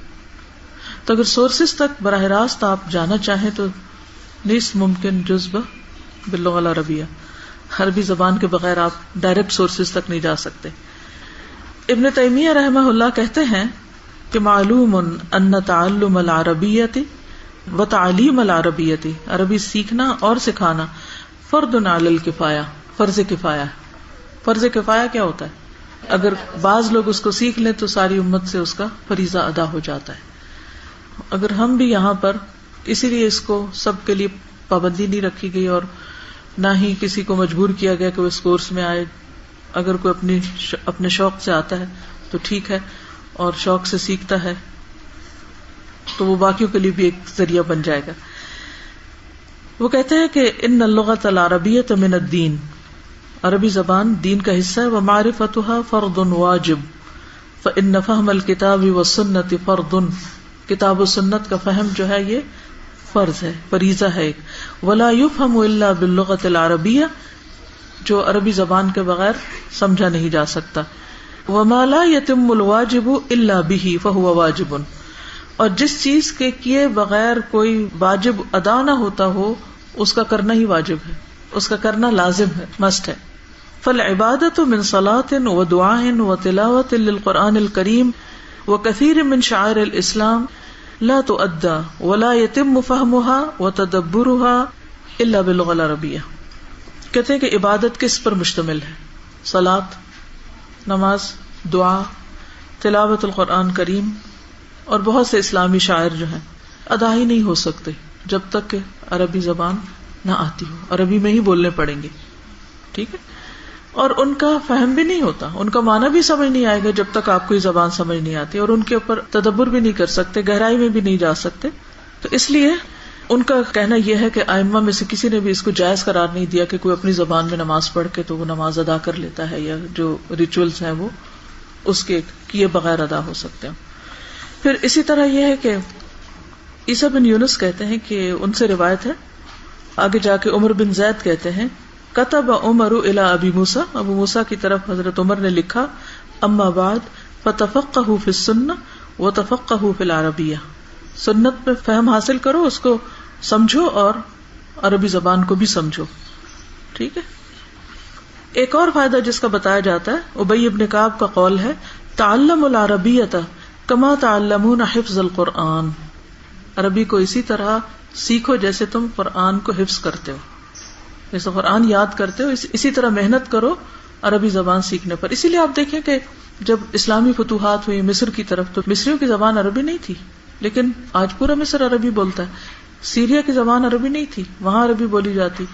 تو اگر سورسز تک براہ راست آپ جانا چاہیں تو نیست ممکن جذبہ باللغة العربیہ. عربی زبان کے بغیر آپ ڈائریکٹ سورسز تک نہیں جا سکتے. ابن تیمیہ رحمہ اللہ کہتے ہیں کہ معلوم ان تعلم العربیت و تعلیم العربیت، عربی سیکھنا اور سکھانا فرض علی الکفایہ، فرض کفایہ. فرض کفایہ کیا ہوتا ہے؟ اگر بعض لوگ اس کو سیکھ لیں تو ساری امت سے اس کا فریضہ ادا ہو جاتا ہے. اگر ہم بھی یہاں پر، اسی لیے اس کو سب کے لیے پابندی نہیں رکھی گئی اور نہ ہی کسی کو مجبور کیا گیا کہ وہ اس کورس میں آئے. اگر کوئی اپنے شوق سے آتا ہے تو ٹھیک ہے، اور شوق سے سیکھتا ہے تو وہ باقیوں کے لیے بھی ایک ذریعہ بن جائے گا. وہ کہتے ہیں کہ ان اللغۃ العربیۃ من الدین، عربی زبان دین کا حصہ ہے. ومعرفتها فرض واجب فان فهم الکتاب والسنۃ فرض، کتاب و سنت کا فہم جو ہے یہ فرض ہے، فریضہ ہے ایک. ولا يفهم الا باللغۃ العربیہ، جو عربی زبان کے بغیر سمجھا نہیں جا سکتا. وما لا يتم الواجب الا به فهو واجب، اور جس چیز کے کیے بغیر کوئی واجب ادا نہ ہوتا ہو اس کا کرنا ہی واجب ہے، اس کا کرنا لازم ہے، مسٹ ہے. فالعبادۃ من صلاۃ ودعاء وتلاوۃ للقرآن الکریم وکثیر من شعائر الاسلام لا تؤدى ولا يتم فهمها وتدبرها الا باللغة العربية. کہتے ہیں کہ عبادت کس پر مشتمل ہے؟ صلاۃ، نماز، دعا، تلاوت القرآن کریم اور بہت سے اسلامی شاعر جو ہیں ادا ہی نہیں ہو سکتے جب تک کہ عربی زبان نہ آتی ہو. عربی میں ہی بولنے پڑیں گے، ٹھیک ہے؟ اور ان کا فہم بھی نہیں ہوتا، ان کا معنی بھی سمجھ نہیں آئے گا جب تک آپ کو یہ زبان سمجھ نہیں آتی، اور ان کے اوپر تدبر بھی نہیں کر سکتے، گہرائی میں بھی نہیں جا سکتے. تو اس لیے ان کا کہنا یہ ہے کہ ائمہ میں سے کسی نے بھی اس کو جائز قرار نہیں دیا کہ کوئی اپنی زبان میں نماز پڑھ کے تو وہ نماز ادا کر لیتا ہے، یا جو ریچولز ہیں وہ اس کے کیے بغیر ادا ہو سکتے ہیں. پھر اسی طرح یہ ہے کہ عیسیٰ بن یونس کہتے ہیں کہ ان سے روایت ہے، آگے جا کے عمر بن زید کہتے ہیں کتب عمر الی ابی موسیٰ، ابو موسیٰ کی طرف حضرت عمر نے لکھا اما بعد فتفقہوا فی السنہ وتفقہوا فی العربیہ، سنت میں فہم حاصل کرو، اس کو سمجھو اور عربی زبان کو بھی سمجھو. ٹھیک ہے. ایک اور فائدہ جس کا بتایا جاتا ہے، ابی بن کعب کا قول ہے تعلموا العربیۃ کما تعلمون حفظ القرآن، عربی کو اسی طرح سیکھو جیسے تم قرآن کو حفظ کرتے ہو، جیسے قرآن یاد کرتے ہو اسی طرح محنت کرو عربی زبان سیکھنے پر. اسی لیے آپ دیکھیں کہ جب اسلامی فتوحات ہوئی مصر کی طرف تو مصریوں کی زبان عربی نہیں تھی، لیکن آج پورا مصر عربی بولتا ہے. سیریا کی زبان عربی نہیں تھی، وہاں عربی بولی جاتی.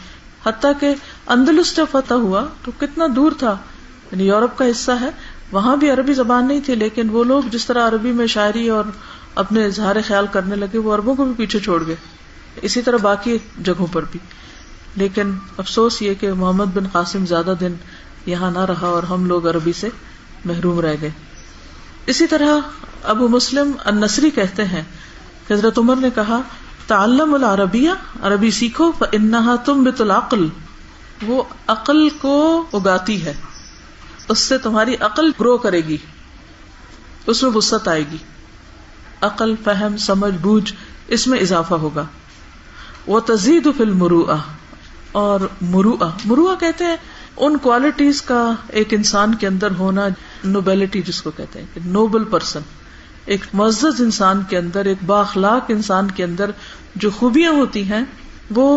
حتیٰ کہ اندلس جب فتح ہوا تو کتنا دور تھا، یعنی یورپ کا حصہ ہے، وہاں بھی عربی زبان نہیں تھی، لیکن وہ لوگ جس طرح عربی میں شاعری اور اپنے اظہار خیال کرنے لگے وہ عربوں کو بھی پیچھے چھوڑ گئے. اسی طرح باقی جگہوں پر بھی. لیکن افسوس یہ کہ محمد بن قاسم زیادہ دن یہاں نہ رہا اور ہم لوگ عربی سے محروم رہ گئے. اسی طرح ابو مسلم النصری کہتے ہیں کہ حضرت عمر نے کہا تعلم العربیہ، عربی سیکھو، فإنها تنبت العقل، وہ عقل کو اگاتی ہے، اس سے تمہاری عقل گرو کرے گی، اس میں وسعت آئے گی، عقل، فہم، سمجھ، بوجھ، اس میں اضافہ ہوگا. وتزید فی المروءہ، اور مروءہ کہتے ہیں ان کوالٹیز کا ایک انسان کے اندر ہونا، نوبیلٹی جس کو کہتے ہیں، نوبل پرسن، ایک معزز انسان کے اندر، ایک بااخلاق انسان کے اندر جو خوبیاں ہوتی ہیں وہ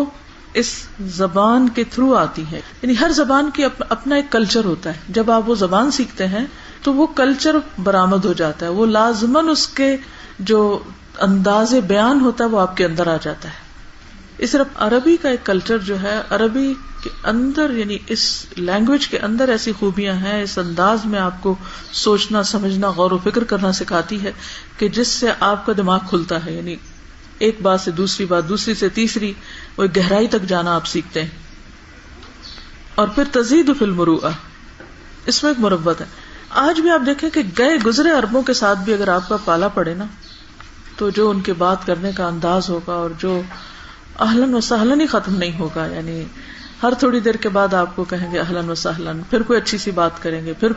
اس زبان کے تھرو آتی ہیں. یعنی ہر زبان کی اپنا ایک کلچر ہوتا ہے، جب آپ وہ زبان سیکھتے ہیں تو وہ کلچر برآمد ہو جاتا ہے، وہ لازماً اس کے جو انداز بیان ہوتا ہے وہ آپ کے اندر آ جاتا ہے. اس طرح عربی کا ایک کلچر جو ہے، عربی کے اندر یعنی اس لینگویج کے اندر ایسی خوبیاں ہیں، اس انداز میں آپ کو سوچنا، سمجھنا، غور و فکر کرنا سکھاتی ہے کہ جس سے آپ کا دماغ کھلتا ہے. یعنی ایک بات سے دوسری بات، دوسری سے تیسری، وہ گہرائی تک جانا آپ سیکھتے ہیں. اور پھر تزید فی المروءہ، اس میں ایک مروت ہے. آج بھی آپ دیکھیں کہ گئے گزرے عربوں کے ساتھ بھی اگر آپ کا پالا پڑے نا تو جو ان کے بات کرنے کا انداز ہوگا اور جو اہلاً و سہلاً ہی ختم نہیں ہوگا. یعنی ہر تھوڑی دیر کے بعد آپ کو کہیں گے اہلاً و سہلاً، پھر کوئی اچھی سی بات کریں گے، پھر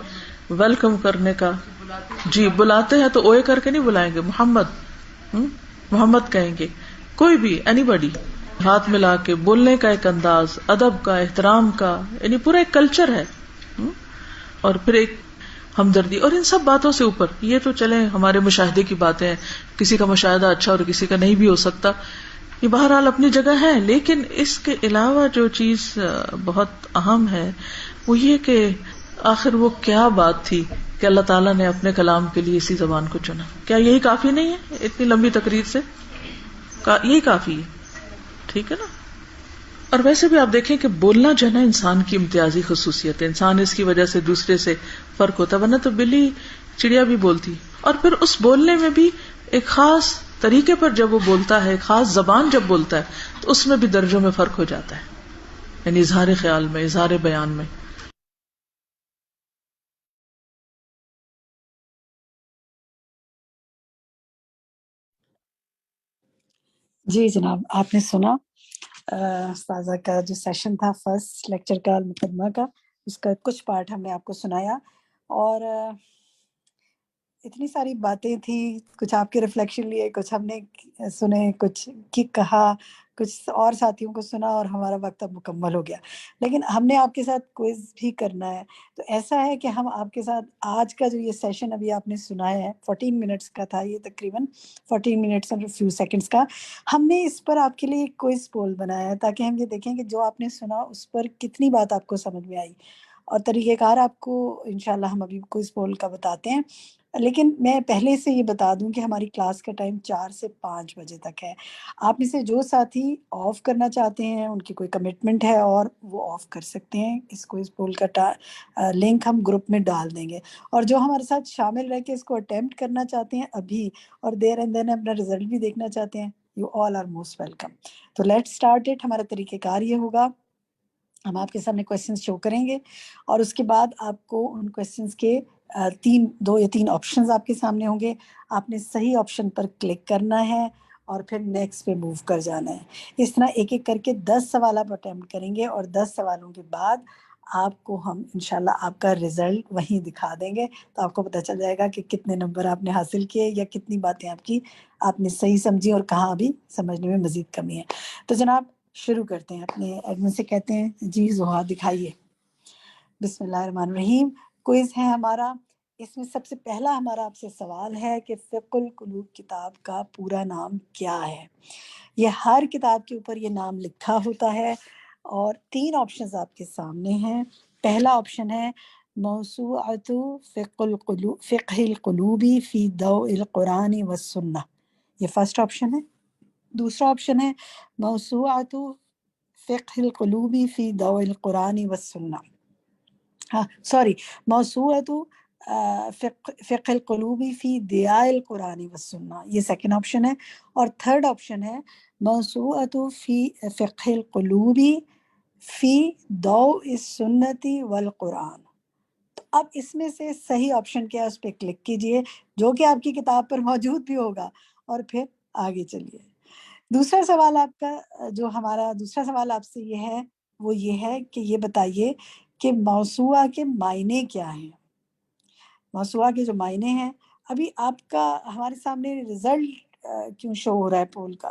ویلکم کرنے کا، جی بلاتے ہیں تو اوے کر کے نہیں بلائیں گے، محمد محمد کہیں گے، کوئی بھی اینی باڈی ہاتھ ملا کے بولنے کا ایک انداز، ادب کا، احترام کا، یعنی پورا ایک کلچر ہے. اور پھر ایک ہمدردی، اور ان سب باتوں سے اوپر یہ تو چلیں ہمارے مشاہدے کی باتیں ہیں، کسی کا مشاہدہ اچھا اور کسی کا نہیں بھی ہو سکتا، یہ بہرحال اپنی جگہ ہے. لیکن اس کے علاوہ جو چیز بہت اہم ہے وہ یہ کہ آخر وہ کیا بات تھی کہ اللہ تعالیٰ نے اپنے کلام کے لیے اسی زبان کو چنا. کیا یہی کافی نہیں ہے اتنی لمبی تقریر سے؟ یہی کافی ہے، ٹھیک ہے نا. اور ویسے بھی آپ دیکھیں کہ بولنا جو ہے نا انسان کی امتیازی خصوصیت ہے، انسان اس کی وجہ سے دوسرے سے فرق ہوتا ہے، ورنہ تو بلی چڑیا بھی بولتی. اور پھر اس بولنے میں بھی ایک خاص طریقے پر جب وہ بولتا ہے، ایک خاص زبان جب بولتا ہے تو اس میں بھی درجوں میں فرق ہو جاتا ہے، یعنی اظہار خیال میں، اظہار بیان میں. جی جناب، آپ نے سنا استاذہ کا جو سیشن تھا فرسٹ لیکچر کا المقدمہ کا، اس کا کچھ پارٹ ہم نے آپ کو سنایا، اور اتنی ساری باتیں تھیں، کچھ آپ کے ریفلیکشن لیے، کچھ ہم نے سنے، کچھ کی کہا، کچھ اور ساتھیوں کو سنا، اور ہمارا وقت اب مکمل ہو گیا. لیکن ہم نے آپ کے ساتھ کوئز بھی کرنا ہے، تو ایسا ہے کہ ہم آپ کے ساتھ آج کا جو یہ سیشن ابھی آپ نے سنایا ہے 14 منٹس کا تھا، یہ تقریباً 14 منٹس اور فیو سیکنڈس کا، ہم نے اس پر آپ کے لیے ایک کوئز پول بنایا ہے تاکہ ہم یہ دیکھیں کہ جو آپ نے سنا اس پر کتنی بات آپ کو سمجھ میں آئی. اور طریقہ کار آپ کو انشاءاللہ ہم ابھی کوئز پول کا بتاتے ہیں. لیکن میں پہلے سے یہ بتا دوں کہ ہماری کلاس کا ٹائم 4 سے 5 بجے تک ہے. آپ میں سے جو ساتھی آف کرنا چاہتے ہیں، ان کی کوئی کمٹمنٹ ہے اور وہ آف کر سکتے ہیں. اس کو اس پول کا لنک ہم گروپ میں ڈال دیں گے. اور جو ہمارے ساتھ شامل رہ کے اس کو اٹیمپٹ کرنا چاہتے ہیں ابھی، اور دیر اینڈ دین اپنا رزلٹ بھی دیکھنا چاہتے ہیں، you all are most welcome. تو لیٹ اسٹارٹ اٹ. ہمارا طریقہ کار یہ ہوگا، ہم آپ کے سامنے کویسچنز شو کریں گے، اور اس کے بعد آپ کو ان کویسچنز کے 2 یا 3 آپشنز آپ کے سامنے ہوں گے. آپ نے صحیح آپشن پر کلک کرنا ہے اور پھر نیکسٹ پہ موو کر جانا ہے. اس طرح ایک ایک کر کے 10 سوال آپ اٹیمپٹ کریں گے، اور 10 سوالوں کے بعد آپ کو ہم انشاءاللہ آپ کا رزلٹ وہیں دکھا دیں گے. تو آپ کو پتہ چل جائے گا کہ کتنے نمبر آپ نے حاصل کیے، یا کتنی باتیں آپ نے صحیح سمجھی، اور کہاں ابھی سمجھنے میں مزید کمی ہے. تو جناب شروع کرتے ہیں. اپنے ایڈمن سے کہتے ہیں جی زہا دکھائیے. بسم اللہ الرحمن الرحیم. کوئز ہے ہمارا. اس میں سب سے پہلا ہمارا آپ سے سوال ہے کہ فقہ القلوب کتاب کا پورا نام کیا ہے؟ یہ ہر کتاب کے اوپر یہ نام لکھا ہوتا ہے، اور 3 آپشنز آپ کے سامنے ہیں. پہلا آپشن ہے موسوعۃ فقہ القلوب فی ضوء القرآن والسنہ، یہ فرسٹ آپشن ہے. دوسرا آپشن ہے موسوعۃ فقہ القلوب فی ضوء القرآن والسنہ، موسوعۃ فقہ القلوب فی ضیاء القرآن والسنہ، یہ سیکنڈ آپشن ہے. اور تھرڈ آپشن ہے موسوعۃ فی فقہ القلوب فی ضوء السنۃ والقرآن. تو اب اس میں سے صحیح آپشن کیا ہے اس پہ کلک کیجئے، جو کہ آپ کی کتاب پر موجود بھی ہوگا، اور پھر آگے چلیے. دوسرا سوال آپ کا، جو ہمارا دوسرا سوال آپ سے یہ ہے، وہ یہ ہے کہ یہ بتائیے کہ موسوعہ کے معنی کیا ہیں. موسوعہ کے جو معنی ہیں، ابھی آپ کا ہمارے سامنے رزلٹ کیوں شو ہو رہا ہے پول کا؟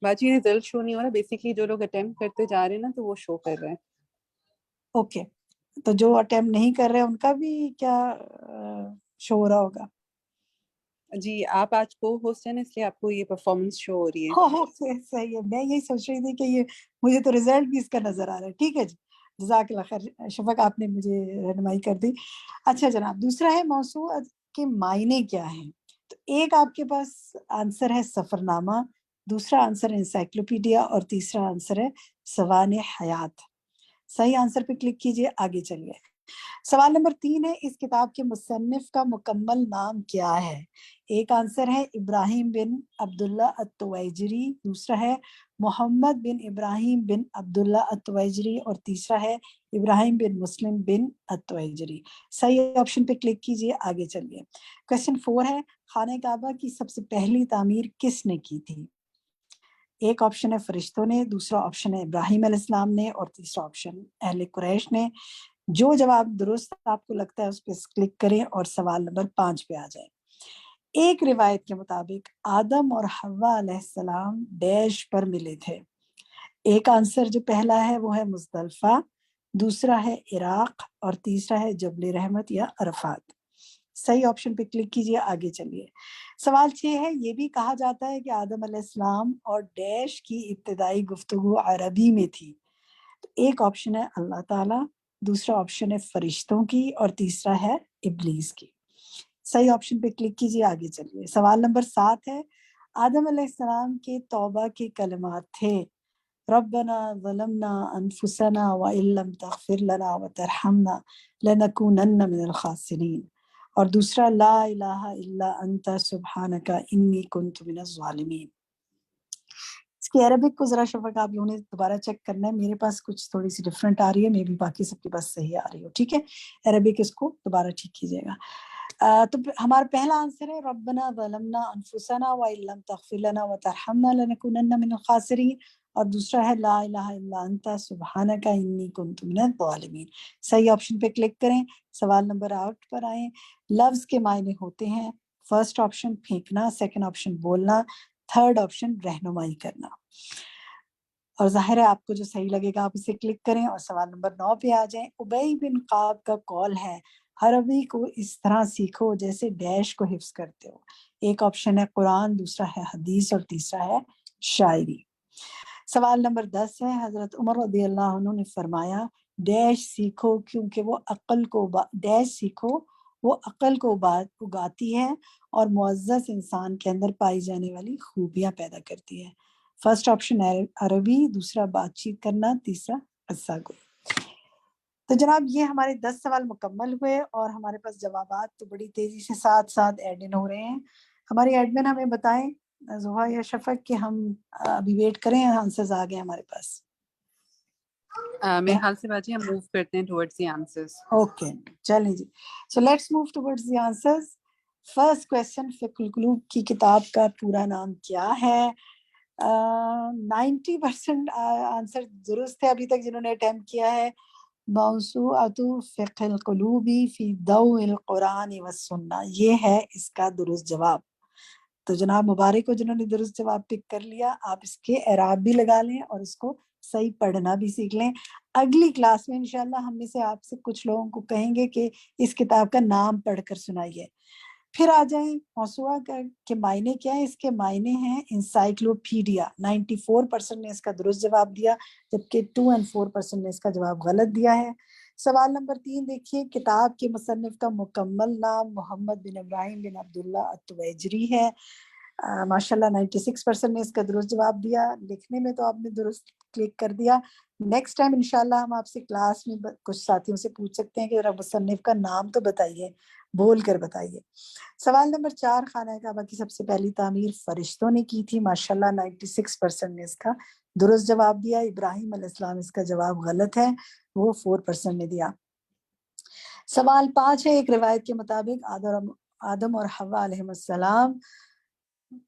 باجی رزلٹ شو نہیں ہو رہا، بیسیکلی جو لوگ اٹیمپٹ کرتے جا رہے ہیں نا تو وہ شو کر رہے ہیں. اوکے، تو جو اٹیمپٹ نہیں کر رہے ان کا بھی کیا شو ہو رہا ہوگا؟ جی آپ آج کو ہوسٹ ہیں نا، اس لیے آپ کو یہ پرفارمنس شو ہو رہی ہے. اوکے صحیح ہے. میں یہی سوچ رہی تھی کہ یہ مجھے تو رزلٹ بھی اس کا نظر آ رہا ہے. ٹھیک ہے جی، جزاک اللہ خیر شفق، آپ نے مجھے رہنمائی کر دی. اچھا جناب، دوسرا ہے موسوعہ کے معنی کیا ہیں. تو ایک آپ کے پاس آنسر ہے سفر نامہ، دوسرا آنسر ہے انسائکلوپیڈیا، اور تیسرا آنسر ہے سوانح حیات. صحیح آنسر پہ کلک کیجئے، آگے چلیے. سوال نمبر 3 ہے اس کتاب کے مصنف کا مکمل نام کیا ہے؟ ایک آنسر ہے ابراہیم بن عبداللہ التویجری، دوسرا ہے محمد بن ابراہیم بن عبداللہ التویجری، اور تیسرا ہے ابراہیم بن مسلم بن التویجری. صحیح آپشن پہ کلک کیجئے، آگے چلیے. کویسچن 4 ہے خانہ کعبہ کی سب سے پہلی تعمیر کس نے کی تھی؟ ایک آپشن ہے فرشتوں نے، دوسرا آپشن ہے ابراہیم علیہ السلام نے، اور تیسرا آپشن اہل قریش نے. جو جواب درست آپ کو لگتا ہے اس پہ کلک کریں اور سوال نمبر 5 پہ آ جائیں. ایک روایت کے مطابق آدم اور حوا علیہ السلام ڈیش پر ملے تھے. ایک آنسر جو پہلا ہے وہ ہے مزدلفہ، دوسرا ہے عراق، اور تیسرا ہے جبل رحمت یا عرفات. صحیح آپشن پہ کلک کیجئے، آگے چلیے. سوال 6 ہے، یہ بھی کہا جاتا ہے کہ آدم علیہ السلام اور ڈیش کی ابتدائی گفتگو عربی میں تھی. تو ایک آپشن ہے اللہ تعالیٰ، دوسرا آپشن ہے فرشتوں کی، اور تیسرا ہے ابلیس کی. صحیح آپشن پہ کلک کیجئے، آگے چلیے. سوال نمبر 7 ہے، آدم علیہ السلام کے توبہ کے کلمات تھے ربنا ظلمنا انفسنا وان لم تغفر لنا وترحمنا لنکونن من الخاسرین، اور دوسرا لا الہ الا انت سبحانک انی کنت من الظالمین. اس کی عربک کو ذرا شفق آپ لوگوں نے دوبارہ چیک کرنا ہے، میرے پاس کچھ تھوڑی سی ڈفرینٹ آ رہی ہے، مے بی باقی سب کے پاس صحیح آ رہی ہو. ٹھیک ہے، عربک اس کو دوبارہ ٹھیک کیجیے گا. تو ہمارا پہلا آنسر ہے ربنا ظلمنا انفسنا وان لم تغفر لنا وترحمنا لنکونن من الخاسرین، اور دوسرا ہے لا الہ الا انت سبحانک انی کنت من الظالمین. صحیح آپشن پہ کلک کریں. سوال نمبر 8 پر آئیں. لفظ کے معنی ہوتے ہیں فرسٹ آپشن پھینکنا، سیکنڈ آپشن بولنا، تھرڈ آپشن رہنمائی کرنا. اور ظاہر ہے آپ کو جو صحیح لگے گا آپ اسے کلک کریں. اور سوال نمبر 9 پہ آ جائیں. ابی بن قعب کا قول ہے عربی کو اس طرح سیکھو جیسے ڈیش کو حفظ کرتے ہو. ایک آپشن ہے قرآن، دوسرا ہے حدیث، اور تیسرا ہے شاعری. سوال نمبر 10 ہے، حضرت عمر رضی اللہ عنہ نے فرمایا ڈیش سیکھو کیونکہ وہ ڈیش سیکھو وہ عقل کو اگاتی ہے اور معزز انسان کے اندر پائی جانے والی خوبیاں پیدا کرتی ہے. فرسٹ آپشن عربی، دوسرا بات چیت کرنا، تیسرا قصہ گو. تو جناب یہ ہمارے 10 سوال مکمل ہوئے، اور ہمارے پاس جوابات تو بڑی تیزی سے ساتھ ساتھ ایڈ ان ہو رہے ہیں. ہماری ایڈمن ہمیں بتائیں زہا یا شفق کہ ہم ابھی ویٹ کریں، آنسرز آ گئے ہمارے پاس. میرے خیال سے باجی ہم موو کرتے ہیں ٹورڈز دی آنسرز. اوکے چلیں جی. So let's move towards the answers. First question, فقہ القلوب کی کتاب کا پورا نام کیا ہے؟ 90% آنسر درست ہے ابھی تک جنہوں نے اٹیمپٹ کیا ہے. موسوعۃ فقہ القلوب فی ضوء القرآن والسنہ، یہ ہے اس کا درست جواب. تو جناب مبارک ہو جنہوں نے درست جواب پک کر لیا. آپ اس کے اعراب بھی لگا لیں اور اس کو صحیح پڑھنا بھی سیکھ لیں. اگلی کلاس میں انشاءاللہ ہم میں سے آپ سے کچھ لوگوں کو کہیں گے کہ اس کتاب کا نام پڑھ کر سنائیے. پھر آ جائیں موسوعہ کے معنی کیا ہے. اس کے معنی ہیں انسائکلوپیڈیا. 94% نے اس کا درست جواب دیا، جبکہ 2 اور 4% نے اس کا جواب غلط دیا ہے. سوال نمبر 3 دیکھیے، کتاب کے مصنف کا مکمل نام محمد بن ابراہیم بن عبداللہ التویجری ہے. ماشاءاللہ 96% نے اس کا درست جواب دیا. لکھنے میں تو آپ نے درست کلک کر دیا. نیکسٹ ٹائم انشاءاللہ ہم آپ سے کلاس میں کچھ ساتھیوں سے پوچھ سکتے ہیں کہ ذرا مصنف کا نام تو بتائیے، بول کر بتائیے. سوال نمبر 4، خانہ کعبہ کی سب سے پہلی تعمیر فرشتوں نے کی تھی. ماشاءاللہ 96% نے اس کا درست جواب دیا. ابراہیم علیہ السلام اس کا جواب غلط ہے، وہ 4% نے دیا. سوال 5 ہے، ایک روایت کے مطابق آدم اور حوا علیہ السلام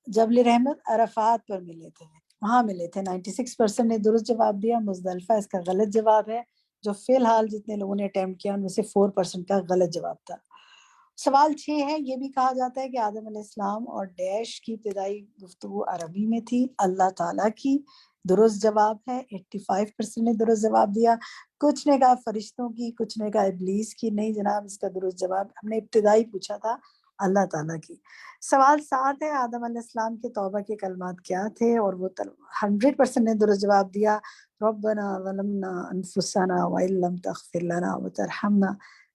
جبل رحمت عرفات پر ملے تھے، وہاں ملے تھے. 96% نے درست جواب دیا. مزدلفہ اس کا غلط جواب ہے. جو فی الحال جتنے لوگوں نے اٹیمپٹ کیا ان میں سے 4% کا غلط جواب تھا. سوال 6 ہے، یہ بھی کہا جاتا ہے کہ آدم علیہ السلام اور ڈیش کی ابتدائی گفتگو عربی میں تھی، اللہ تعالیٰ کی. درست جواب ہے. 85% نے درست جواب دیا. کچھ نے کہا فرشتوں کی، کچھ نے کہا ابلیس کی. نہیں جناب، اس کا درست جواب ہم نے ابتدائی پوچھا تھا اللہ تعالیٰ کی. سوال 7 ہے، آدم علیہ السلام کے توبہ کے کلمات کیا تھے؟ اور وہ 100% نے درست جواب دیا. ربنا ظلمنا انفسنا وان لم تغفر لنا وترحمنا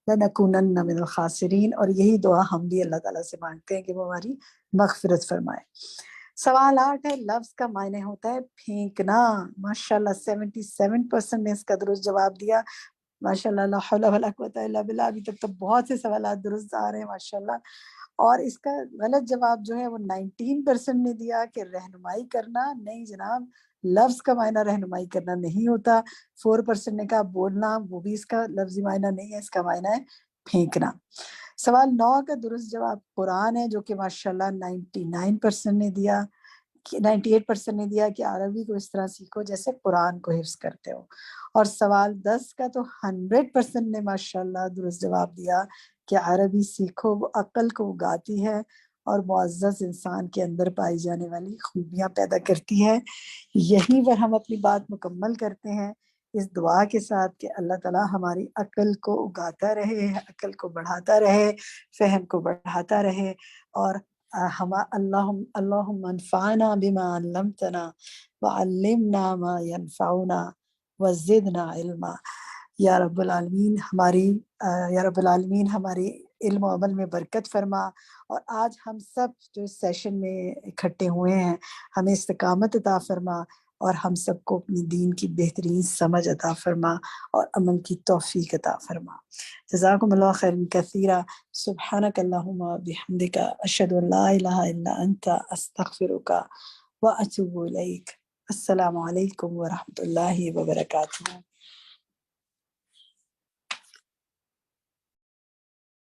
لنکونن من الخاسرین. اور یہی دعا ہم بھی اللہ تعالیٰ سے مانگتے ہیں کہ وہ ہماری مغفرت فرمائے. سوال 8 ہے، لفظ کا معنی ہوتا ہے پھینکنا. ماشاءاللہ 77% نے اس کا درست جواب دیا. ماشاءاللہ لا حول ولا قوت الا باللہ. ابھی تک تو بہت سے سوالات درست آ رہے ہیں ماشاءاللہ. اور اس کا غلط جواب جو ہے وہ 19% نے دیا کہ رہنمائی کرنا. نہیں جناب، لفظ کا معنی رہنمائی کرنا نہیں ہوتا. 4% نے کہا بولنا، وہ بھی اس کا لفظی معنی نہیں ہے، اس کا معنی ہے پھینکنا. سوال 9 کا درست جواب قرآن ہے، جو کہ ماشاءاللہ 99% نے دیا، 98% نے دیا کہ عربی کو اس طرح سیکھو جیسے قرآن کو حفظ کرتے ہو. اور سوال 10 کا تو 100% نے ماشاءاللہ درست جواب دیا کہ عربی سیکھو، وہ عقل کو اگاتی ہے اور معزز انسان کے اندر پائی جانے والی خوبیاں پیدا کرتی ہے۔ یہیں پر ہم اپنی بات مکمل کرتے ہیں اس دعا کے ساتھ کہ اللہ تعالیٰ ہماری عقل کو اگاتا رہے، عقل کو بڑھاتا رہے، فہم کو بڑھاتا رہے، اور اللہم انفعنا بما علمتنا وعلمنا ما ينفعنا وزدنا علما۔ یا رب العالمین ہماری علم و عمل میں برکت فرما، اور آج ہم سب جو اس سیشن میں اکٹھے ہوئے ہیں ہمیں استقامت عطا فرما، اور ہم سب کو اپنی دین کی بہترین سمجھ عطا فرما اور عمل کی توفیق عطا فرما۔ جزاکم اللہ خیرا کثیرا، سبحانک اللہم بحمدک، اشہد ان لا الہ الا انت، استغفرک واتوب الیک۔ السلام علیکم ورحمۃ اللہ وبرکاتہ۔